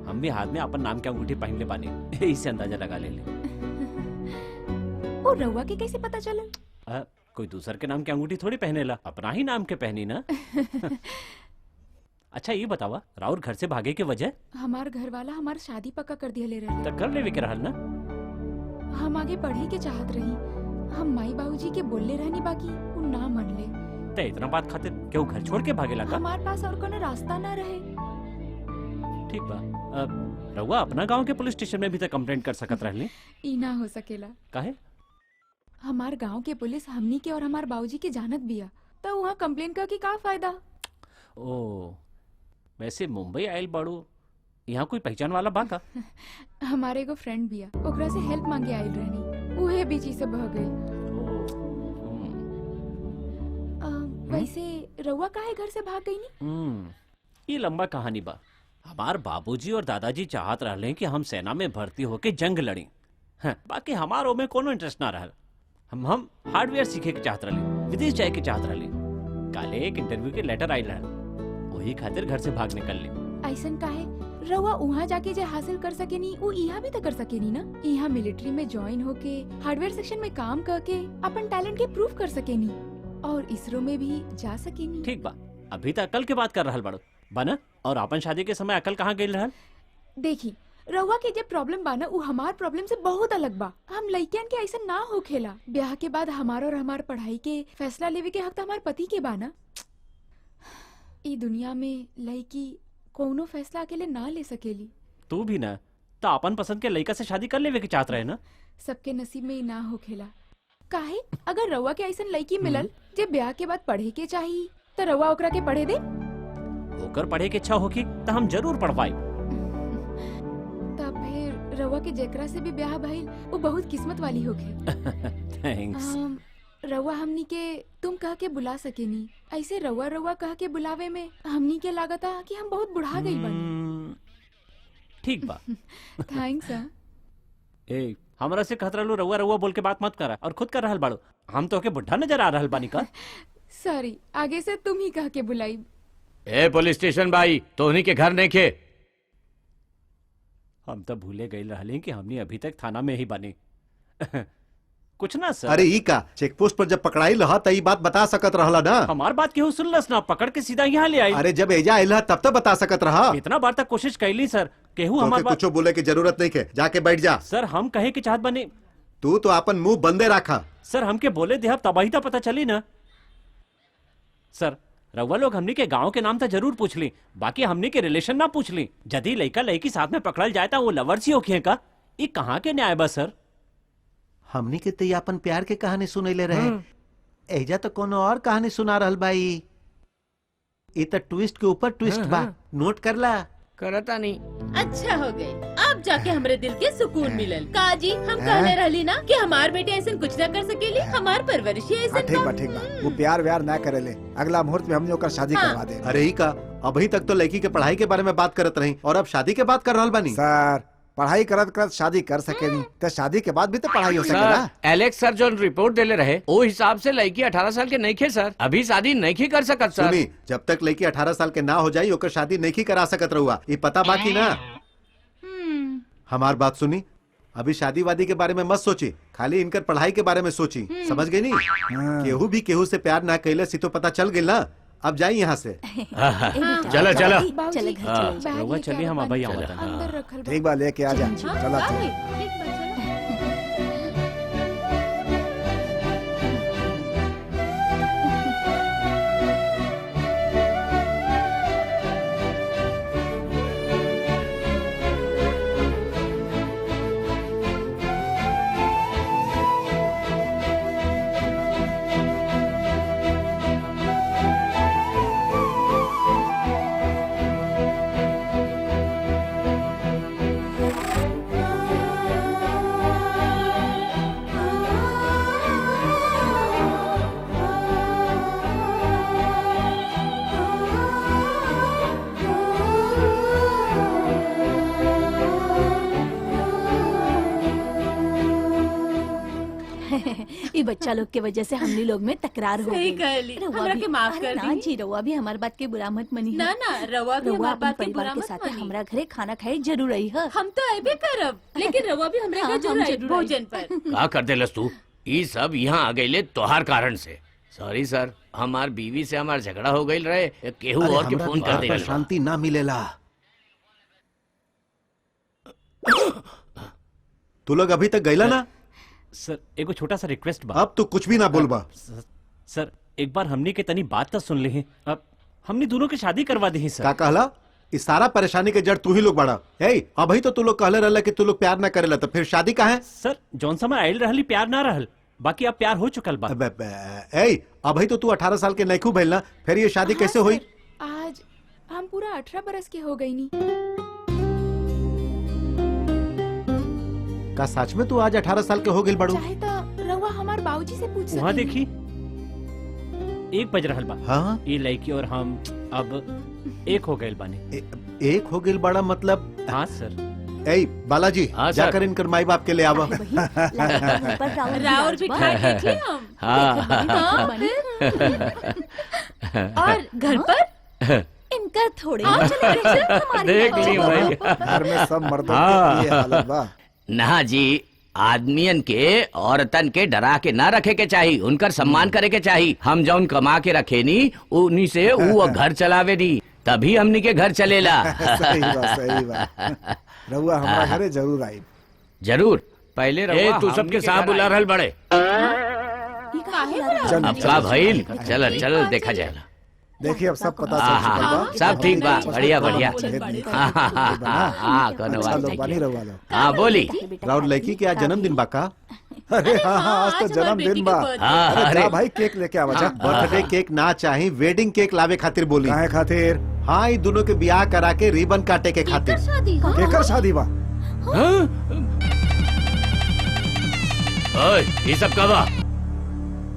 हम भी हाथ में अपन नाम के अंगूठी पहनले बानी, इससे अंदाजा लगा ले। वो रहुआ के कैसे पता चला? कोई दूसर के नाम के अंगूठी थोड़ी पहनेला, अपना ही नाम के पहनी ना। अच्छा ये बतावा, राउर घर से भागे के वजह? हमार घर वाला हमार शादी पक्का कर दिया ले रहे। तो कर लेवे के रहल ना। हम आगे पढ़े के चाहत रही, हम माई बाबूजी के बोलले रहनी, बाकी वो ना मन ले। तो इतना बात खातिर क्यों घर छोड़ के भागे लगा? हमार पास और कोनो रास्ता ना रहे। ठीक बा, रहुआ अपना गांव के पुलिस स्टेशन में भी तो कंप्लेंट कर सकत रहली। ई ना हो सकेला। काहे? हमार गांव के पुलिस हमनी के और हमार बाबूजी के जानत बिया, तो वहाँ कंप्लेन कर के का फायदा? ओ वैसे मुंबई आयल बाड़ू, यहाँ कोई पहचान वाला बा का? हमारे एगो फ्रेंड बिया, ओकरा से हेल्प मांगे आयल रहनी, उहे बीची से बह गई। वैसे रउआ काहे घर से भाग गई नी? ये लंबा कहानी बा। हमार बाबूजी और दादाजी चाहत रहले कि हम सेना में भर्ती होके जंग लड़ी। हाँ, बाकी हमारो में कोनो इंटरेस्ट ना रहल। हम हार्डवेयर सीखे के चाहत रहले, विदेश जाए के चाहत रहले। काले एक इंटरव्यू के लेटर आइल रहल, वही खातिर घर से भाग निकल ले। ऐसन काहे? रउआ वहाँ जाके जे हासिल कर सकेनी वो यहाँ भी तो कर सकेनी ना। यहाँ मिलिट्री में ज्वाइन होके हार्डवेयर सेक्शन में काम करके अपन टैलेंट के प्रूव कर सकेनी और इसरो में भी जा सकेनी। ठीक बा, अभी तक अकल के बात कर रहल बड़ो बना, और अपन शादी के समय अकल कहाँ गई रहल? देखी रउआ के जब प्रॉब्लम बा ना, वो हमार प्रॉब्लम से बहुत अलग बा। हम लइकन के ऐसा ना होखेला। ब्याह के बाद हमार और हमार पढ़ाई के फैसला लेवे के हक हमार पति के बा ना। ई दुनिया में लड़की कोनो फैसला अकेले ना ले सकेली। तू भी ना तो अपन पसंद के लड़का से शादी कर लेवे के चाहत रहे ना। सबके नसीब में ही ना होखेला। काहे? अगर रउआ के ऐसा लड़की मिलल जे ब्याह के बाद पढ़े के चाहिए, तो रउआ ओकरा के पढ़े दे। ओकर पढ़े के इच्छा होगी तो हम जरूर पढ़ पाए। तब फिर रउआ के जेकरा से भी ब्याह भइल वो बहुत किस्मत वाली होखे। थैंक्स। रउआ हमनी के तुम कह के बुला सकेनी। ऐसे रउआ रउआ कह के बुलावे में हमनी के लागता कि हम बहुत बुढ़ा गई बनी। ठीक बा। थैंक्स। ए हमरा से कहत रहलू रउआ रउआ बोल के बात मत करा, और खुद कर रहल बाड़ू। हम तो के बुढ़ा नजर आ रहल बानी का? सॉरी, आगे से तुम ही कह के बुलाई। ए पुलिस स्टेशन भाई, तोहनी के घर नहीं खे। हम तो भूले गए रहले कि हमनी अभी तक थाना में ही बने। कुछ ना सर। अरे ई का चेक पोस्ट पर जब पकड़ाई रहा त ई बात बता सकत रहला ना। हमार बात केहू सुनलस ना, पकड़ के सीधा यहाँ ले आई। अरे जब एजा आइल तब तो बता सकत रहा। इतना बार तक कोशिश कैली सर, केहू हमार बात। कुछ बोले की जरूरत नहीं के, जाके बैठ जा। सर हम कहे के चाहत बने। तू तो अपन मुंह बंदे रखा। सर हमके बोले देहब तबाही तो पता चली ना। सर रउआ लोग हमनी के गांव के नाम तो जरूर पूछ ली, बाकी हमनी के रिलेशन ना पूछ ली। यदि लड़का लड़की साथ में पकड़ल जाए तो वो लवर्स ही होखे का? ये कहाँ के न्याय बा सर? हमनी के तो अपन प्यार के कहानी सुनैले रहे, एजा तो कोनो और कहानी सुना रहल बाई। ई तो ट्विस्ट के ऊपर ट्विस्ट बा, नोट कर ला। करता नहीं। अच्छा हो गए, अब जाके हमरे दिल के सुकून मिलल। काजी हम कहले रहली ना कि हमार बेटे ऐसा कुछ ना कर सकेली, हमार परवरिश ऐसा। ठीक बा, वो प्यार व्यार ना करेले। अगला मुहूर्त में हमने ओकर शादी करवा दे। अरे ही का, अभी तक तो लड़की के पढ़ाई के बारे में बात करत रही और अब शादी के बात कर रहल बानी। सर पढ़ाई करत करत शादी कर सकेनी तो शादी के बाद भी तो पढ़ाई हो सकेला। एलेक्स सर जो रिपोर्ट देले रहे वो हिसाब से लड़की 18 साल के नहीं खे सर, अभी शादी नहीं खे कर सकत सर। सुनी, जब तक लड़की 18 साल के ना हो जाई ओकर शादी नहीं करा सकत रहुआ, ये पता बाकी ना। हमार बात सुनी, अभी शादी वादी के बारे में मत सोची, खाली इनकर पढ़ाई के बारे में सोची। समझ गई नी? केहू भी केहू से प्यार ना कैले सी तो पता चल गई ना। अब जाई यहाँ से। चलो चलो रउआ चलिए, हम अभी आवत। ठीक बा, लेके आ जा। चला बच्चा लोग के वजह से हमनी लोग में तकरार हो सही गई। कहली, रउआ हमरा भी- के माफ अरे कर ना दी। जी, रउआ भी हमार बात के बुरा मत मनी। ना ना, रउआ भी हमार अपन बात के परिवार बुरा के मत साथ मानी। हमरा घरे खाना खाए जरूर आई है। हम तो अबे करब, लेकिन रउआ भी हमरे हाँ, घर हम जरूर आई जरूर आई। भोजन पर। का कर देलस तू? ई सब यहाँ आ गईले तोहार कारण से। सॉरी सर, हमार बीवी से हमार झगड़ा हो गई रहे, केहू अरे और के हमरा फोन भी कर घर दे पर शांति ना मिलेला। तू लोग अभी तक गईला ना? सर एगो छोटा सा रिक्वेस्ट बा। अब तू कुछ भी ना बोलबा। सर एक बार हमनी के तनी बात तो सुन ली है। अब हमनी दोनों की शादी करवा दी है सर। का कहला? इस सारा परेशानी के जड़ तू ही लोग बड़ा। ए, अभी तो तू लोग कहले रहला कि तू लोग प्यार ना करेला, तो फिर शादी का है? सर जौन समय आयल रहली प्यार ना रहल, बाकी अब प्यार हो चुकल बा। ए, अभी तो तू 18 साल के नैखू भइल ना, फिर ये शादी कैसे हुई? आज हम पूरा 18 बरस के हो गई नी। का सच में तू आज 18 साल के हो गइल बड़ू? चाहे तो रउआ हमार बाबूजी से पूछ वहाँ सकेनी। देखी 1 बज रहल बा। हाँ? ये लड़की और हम अब एक हो गए बानी। एक हो गइल बड़ा मतलब? हाँ सर। ए बालाजी, हाँ, सर। जाकर इनकर माई बाप के ले आवा। राउर भी खा देख ली हम। हाँ। और घर पर इनकर थोड़े हाँ, देख ली भाई। घर में सब मर्दों हाँ। की ये हालत बा। ना जी, आदमियन के औरतन के डरा के ना रखे के चाहिए, उनकर सम्मान करे के चाहिए। हम जौन कमा के रखे नी उन्हीं से वो घर चलावे नी, तभी हमनी के घर चलेला। सही बा, सही बा। रउआ हमारा घरे जरूर आई। जरूर। पहले रउआ तू हमनी सबके के साथ घर बुला आई। रहल बड़े। चल, अब का भइल? चल चल देखा जाए। देखिए अब सब पता हाँ, चल चुकल हाँ, बा। सब ठीक बा, बढ़िया बढ़िया। भेद हाँ, हाँ, हाँ, हाँ, हाँ, कोनो अच्छा बात लोग नहीं बानी है। रउआ लोग। हाँ बोली। राउर लड़की के आज जन्मदिन बा का? अरे हाँ हाँ, आज तो जन्मदिन बा। हाँ, अरे अरे। जा भाई केक लेके आवा जा। बर्थडे केक ना चाही, वेडिंग केक लावे खातिर बोली। काहे खातिर? हाँ, ये दोनों के ब्याह करा के रिबन काटे के खातिर। केकर शादी बा? ओए, ये सब का बा?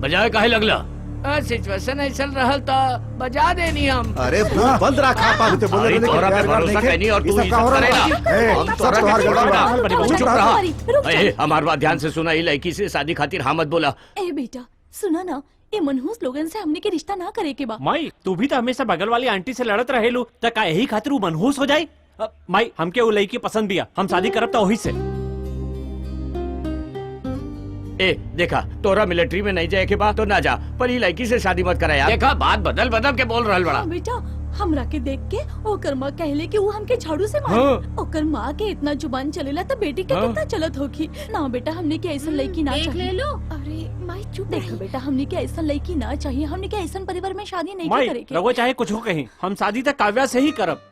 बजाए काहे लगला? सिचुएशन ऐसा रहल तो बजा देनी हम। अरे मुंह बंद रखा पा। तो बोले अरे बोले तोरा पे प्यार व्यार भरोसा नहीं कैनी और ये तू सब ये का सब हो रहा करेला। है? हम सब तोरा तोहार के गलती बा। तू चुप चुप रहा। रहा। ए, हमार बात ध्यान से सुना, ये लड़की से शादी खातिर हाँ मत बोला। ए बेटा सुनो ना, ये मनहूस लोगन से हमने के रिश्ता ना करे के बा। माई तू भी तो हमेशा बगल वाली आंटी से लड़त रहेलू, त का यही खातिर वो मनहूस हो जाई? माई हमके वो लड़की पसंद बिया, हम शादी करब तो वही से। ए देखा, तोरा मिलिट्री में नहीं जाए के बाद तो ना जा, पर ये लड़की से शादी मत करा यार। देखा बात बदल बदल के बोल रहल बड़ा। हाँ बेटा, हमरा के देख के ओकर माँ कहले कि वो हमके झाड़ू से मारे। हाँ। ओकर माँ के इतना जुबान चलेला तो बेटी के हाँ। कितना चलत होगी ना। बेटा हमने के ऐसा लड़की ना देख चाहिए। ले लो। अरे माई चुप देखो बेटा, हमने के ऐसा लड़की ना चाहिए। हमने के ऐसा परिवार में शादी नहीं माई करे के। रघुआ चाहे कुछ हो कहीं, हम शादी तक काव्या से ही करब।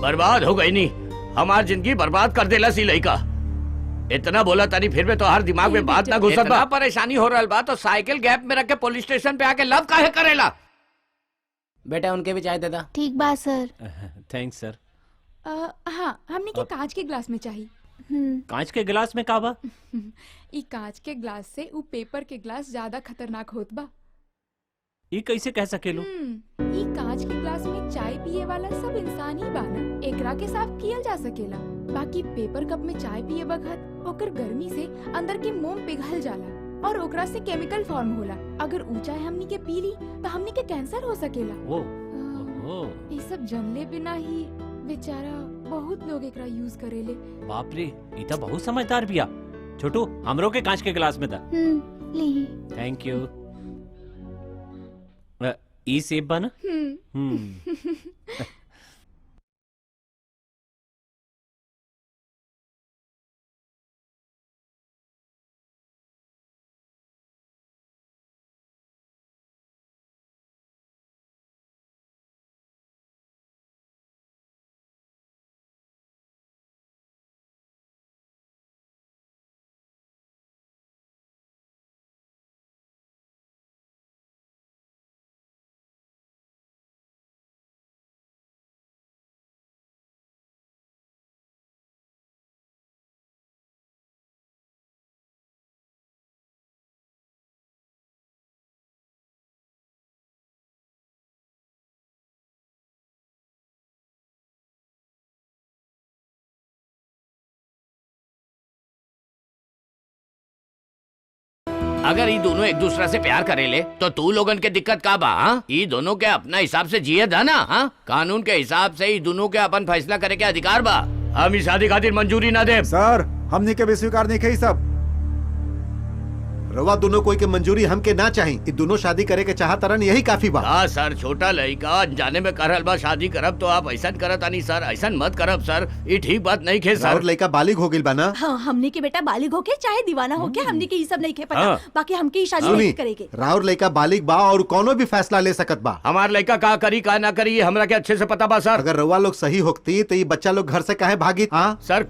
बर्बाद हो गई नी, हमार जिंदगी बर्बाद कर देला सी लड़का। इतना बोला तारी फिर में तो हर दिमाग में बात ना घुसत बा। परेशानी हो रहल बा तो साइकिल गैप में रख के पुलिस स्टेशन पे आके लव काहे करेला? बेटा उनके भी चाय देता। ठीक बा सर। थैंक्स सर। हाँ, हमने के कांच के ग्लास में चाहिए। कांच के गिलास में का बा? ई कांच के ग्लास से उ पेपर के ग्लास ज्यादा खतरनाक होत बा। ये कैसे कह सकेलू? ई कांच के ग्लास में चाय पिए वाला सब इंसान ही बाना, एकरा के साफ कियल जा सकेला। बाकी पेपर कप में चाय पिए बखत ओकर गर्मी से अंदर के मोम पिघल जाला और ओकरा से केमिकल फॉर्म होला। अगर ऊ चाय हमनी के पी ली तो हमनी के कैंसर हो सकेला। वो ओहो, ये सब जानले बिना ही बेचारा बहुत लोग एकरा यूज करेले। बाप रे, ई तो बहुत समझदार बिया। छोटू हमरो के कांच के गिलास में दा। ली। Thank you. ई सेब बा ना? अगर ये दोनों एक दूसरा से प्यार करेले तो तू लोगन के दिक्कत का बा? हाँ? ये दोनों के अपना हिसाब से जिए था ना? हाँ? कानून के हिसाब से ये दोनों के अपन फैसला करे के अधिकार बा। हम इस शादी खातिर मंजूरी ना दे। सर हमने के भी स्वीकार नहीं कही सब। रवा दोनों कोई के मंजूरी हमके ना चाही। ये दोनों शादी करे के चाहतरन, यही काफी बा। हाँ सर, छोटा लड़का अनजाने में करल बा शादी करब तो आप ऐसा करत आनी सर, ऐसा मत करब सर, ये ठीक बात नहीं खे सर। और लड़का बालिग हो गिल बा ना? हाँ, हमने के बेटा बालिग होके चाहे दीवाना होके हमने के ये सब नहीं खे पता। हाँ। बाकी हमके ये शादी सुनी, नहीं करेंगे। राउर लड़का बालिग बा और कोनो भी फैसला ले सकत बा। हमार लड़का का करी का ना करी हमरा के अच्छे से पता बा सर। अगर रवा लोग सही होती तो ये बच्चा लोग घर से काहे भागी? हाँ सर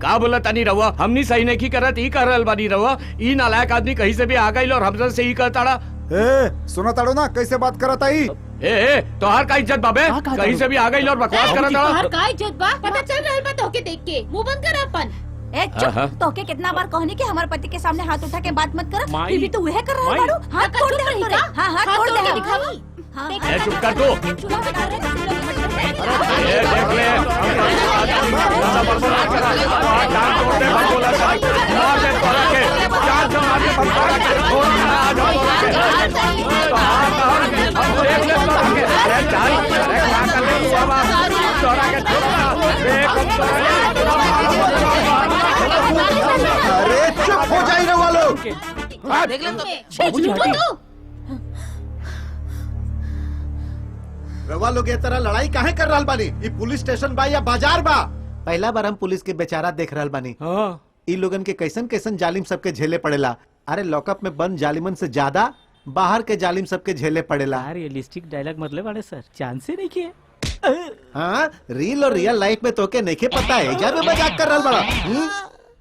का बोला तनी रहुआ, हमनी सही नहीं की करत, ई कर रहल बानी रहुआ। ई नालायक आदमी कहीं से भी आ गई और हमसे से ही कहताड़ा। ए सुनो ताड़ो ना कैसे बात करत आई? ए तोहार का इज्जत बाबे, कहीं से भी आ गई और बकवास करत तोहार ताड़ा। का इज्जत बा? पता चल रहल बा तोके देख के। मुंह बंद कर अपन। ए चुप, तोके कितना बार कहने कि हमारे पति के सामने हाथ उठा के बात मत कर। माई। फिर भी तू वह कर रहा है बाड़ू। हाथ तोड़ दे हमरे। हाँ हाथ तोड़ दे दिखावा। हाँ ए चुप कर तू। ए देख ले, अरे चुप हो जाइए रवा लोग। देख ले तो। रवा लोग ये तरह लड़ाई काहे कर रहल बानी? ये पुलिस स्टेशन बा या बाजार बा? पहला बार हम पुलिस के बेचारा देख रहल बानी। इ लोगन के कैसन कैसन जालिम सबके झेले पड़ेला। अरे लॉकअप में बंद जालिमन से ज्यादा बाहर के जालिम सबके झेले पड़ेला। रियलिस्टिक डायलॉग मतलब वाले सर, चांस ही नहीं किए। हाँ, रियल और रियल लाइफ में तोके नहीं पता है, जब मजाक कर रहल बड़ा।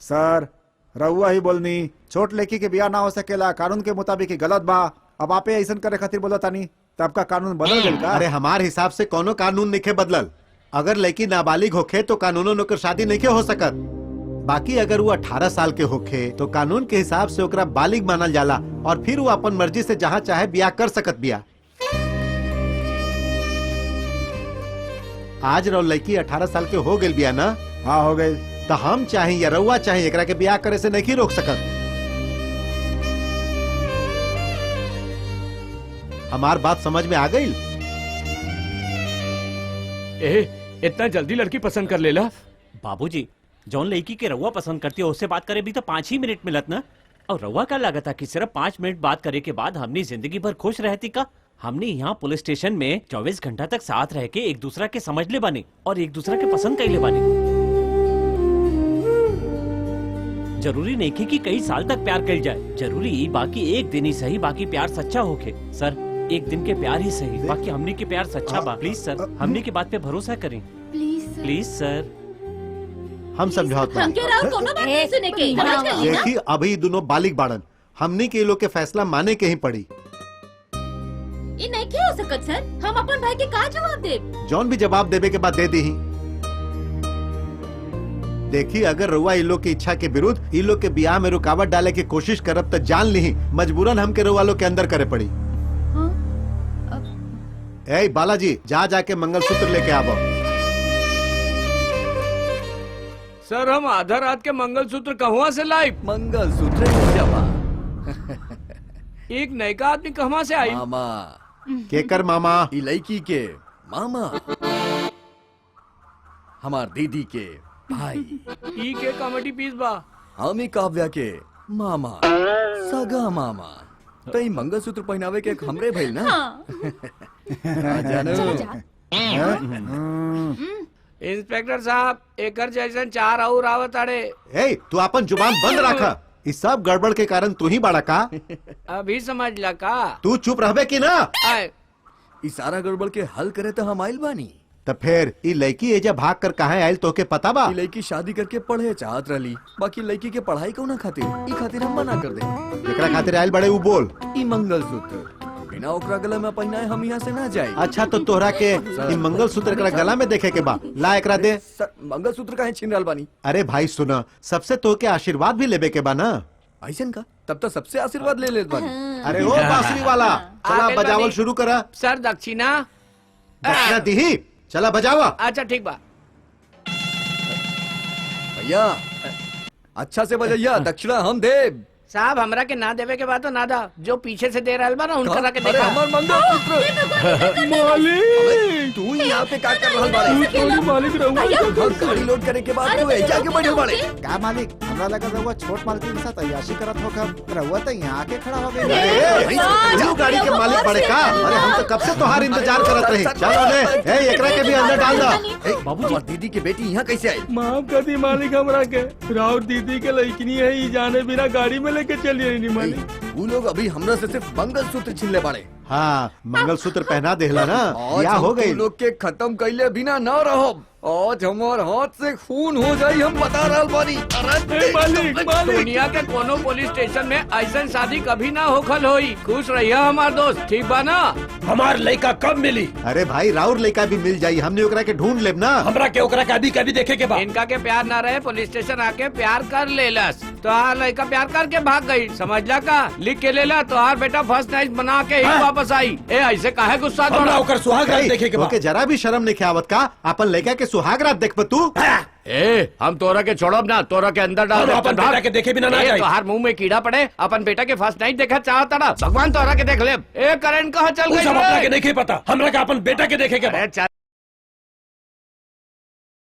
सर रहुआ ही बोलनी, छोट लड़की के ब्याह ना हो सकेला, कानून के मुताबिक ही गलत बा। अब आपे ऐसा करे खातिर बोला तानी तो आपका कानून बदल गया का? अरे हमार हिसाब से कोनो कानून नहीं बदलल। अगर लड़की नाबालिग होखे तो कानूनों नोकर शादी नहीं हो सकत। बाकी अगर वो 18 साल के होखे तो कानून के हिसाब से ओकरा बालिग मानल जाला और फिर वो अपन मर्जी से जहाँ चाहे ब्याह कर सकत बिया। आज रहो लड़की 18 साल के हो गई बिया ना? हाँ हो गई। तो हम चाहे या रउआ चाहे एकरा के ब्याह करे से नहीं रोक सकत। हमार बात समझ में आ गई? इतना जल्दी लड़की पसंद कर लेला? बाबूजी, जौन लड़की के रउआ पसंद करती है उससे बात करे भी तो 5 ही मिनट मिलत ना। और रउआ का लागत था कि सिर्फ 5 मिनट बात करे के बाद हमनी जिंदगी भर खुश रहती का? हमने यहाँ पुलिस स्टेशन में 24 घंटा तक साथ रह के एक दूसरा के समझ ले बानी और एक दूसरा के पसंद कर ले बानी। जरूरी नहीं कि कई साल तक प्यार कर जाए, जरूरी बाकी एक दिन ही सही, बाकी प्यार सच्चा होके। सर एक दिन के प्यार ही सही, बाकी हमने के प्यार सच्चा बा। प्लीज सर, हमने की बात पे भरोसा करें। प्लीज सर। हम समझौत हम के राव कोनो बात नहीं सुने के। समझ गई ना? देखी अभी दोनों बालिग बाड़न, हमने के लोग के फैसला माने के ही पड़ी। ये नहीं क्या हो सकत सर? हम अपन भाई के का जवाब देब? जौन भी जवाब देवे के बाद दे दी। देखी अगर रउआ इ लोग की इच्छा के विरुद्ध इ लोग के ब्याह में रुकावट डाले की कोशिश करब तो जान ली मजबूरन हमके रउआ लोग के अंदर करे पड़ी। ए बालाजी, जा जाके मंगलसूत्र लेके आवो। सर हम आधा रात के मंगलसूत्र कहाँ से लाई? मंगलसूत्र हो जावा। एक नयका आदमी कहाँ से आई? मामा। केकर मामा? ई लड़की के मामा, हमार दीदी के भाई। ई के कॉमेडी पीस बा। हम ही काव्या के मामा, सगा मामा। तो ई मंगलसूत्र पहनावे के हमरे भइल ना? इंस्पेक्टर साहब, एकर जैसन 4 और आवत आड़े। ए तू अपन जुबान बंद रखा। इस सब गड़बड़ के कारण तू ही बाड़ा का? अभी समझ ला का? तू चुप रहबे की ना? ई सारा गड़बड़ के हल करे तो हम आइल बानी। तो फिर ई लड़की एजा भाग कर कहाँ आयल तो के पता बा? ई लड़की शादी करके पढ़े चाहत रही, बाकी लड़की के पढ़ाई को ना खातिर, ई खातिर हम मना कर दे। जेकरा खातिर आयल बड़े वो बोल। ई मंगलसूत्र बिना ओकरा गला में पहनाए हम यहाँ से ना जाए। अच्छा तो तोहरा के ई मंगलसूत्र एकरा गला में देखे के बा, ला एकरा दे। सर मंगलसूत्र काहे छीन रहल बानी? अरे भाई सुना, सबसे तो के आशीर्वाद भी लेबे के बा ना। ऐसन का? तब तो सबसे आशीर्वाद ले लेत बानी। अरे ओ बांसुरी वाला, चला बजावल शुरू करा। सर दक्षिणा। दक्षिणा दीही, चला बजावा। अच्छा ठीक बा। भैया अच्छा से बजैया, दक्षिणा हम दे। साहब हमरा के ना देवे के बाद तो ना दा, जो पीछे से दे रहा बा ना उनका के अरे देखा। हमार मंगलसूत्र मालिक तू यहाँ पे का कर रहल बाड़े? तू थोड़ी मालिक रहूंगा हम गाड़ी लोड करे के बाद तू एजा के बढ़े बाड़े। का मालिक हमरा लगा रहुआ छोट मालकिन के साथ अय्याशी करत हो कब रहुआ तो यहाँ आके खड़ा हो गई। तू गाड़ी के मालिक बड़े का? अरे हम तो कब से तुम्हार इंतजार करत रही। चलो ले, ए एकरा के भी अंदर डाल दो। बाबू दीदी की बेटी यहाँ कैसे आई? माफ कर दी मालिक हमरा के। राउर दीदी के लड़किनी है, ई जाने बिना गाड़ी में लेके चली आई नहीं मालिक। वो लोग अभी हमरा से सिर्फ मंगलसूत्र छीन ले बाड़े। हाँ मंगलसूत्र पहना देहला ना, या हो गई। लोग के खत्म कैले बिना न रहो। आज हमार हाथ से खून हो जाई, हम बता रहल बानी। दुनिया के कोनो पुलिस स्टेशन में ऐसा शादी कभी ना होखल होई। खुश रहिए हमार दोस्त, ठीक बा ना? हमार लड़का कब मिली? अरे भाई राउर लड़का भी मिल जाई, हमने ओकरा के ढूंढ लेब ना। हमरा के ओकरा के अभी कभी देखे के बाद इनका के प्यार ना रहे, पुलिस स्टेशन आके प्यार कर लेलस तो हार लड़का प्यार करके भाग गई, समझला का? लिख के लेला तो हार बेटा फर्स्ट नाइट बना के ही वापस आई। ए ऐसे काहे गुस्सा हमरा थोड़ा? ओकर सुहाग रात देखे के बाद ओके जरा भी शर्म नहीं आवत का? अपन लड़का के सुहाग रात देखब तू? ए हम तोरा के छोड़ब ना, तोरा के अंदर डाल हम दे, अपन भाग। बेटा के देखे बिना ना ए, जाई। तोहार मुंह में कीड़ा पड़े, अपन बेटा के फर्स्ट नाइट देखा चाहता ना, भगवान तोरा के देख ले। ए करण कहाँ चल उ गई सब रे? अपना के नहीं पता, हमरा के अपन बेटा के देखे के बाद। अरे चल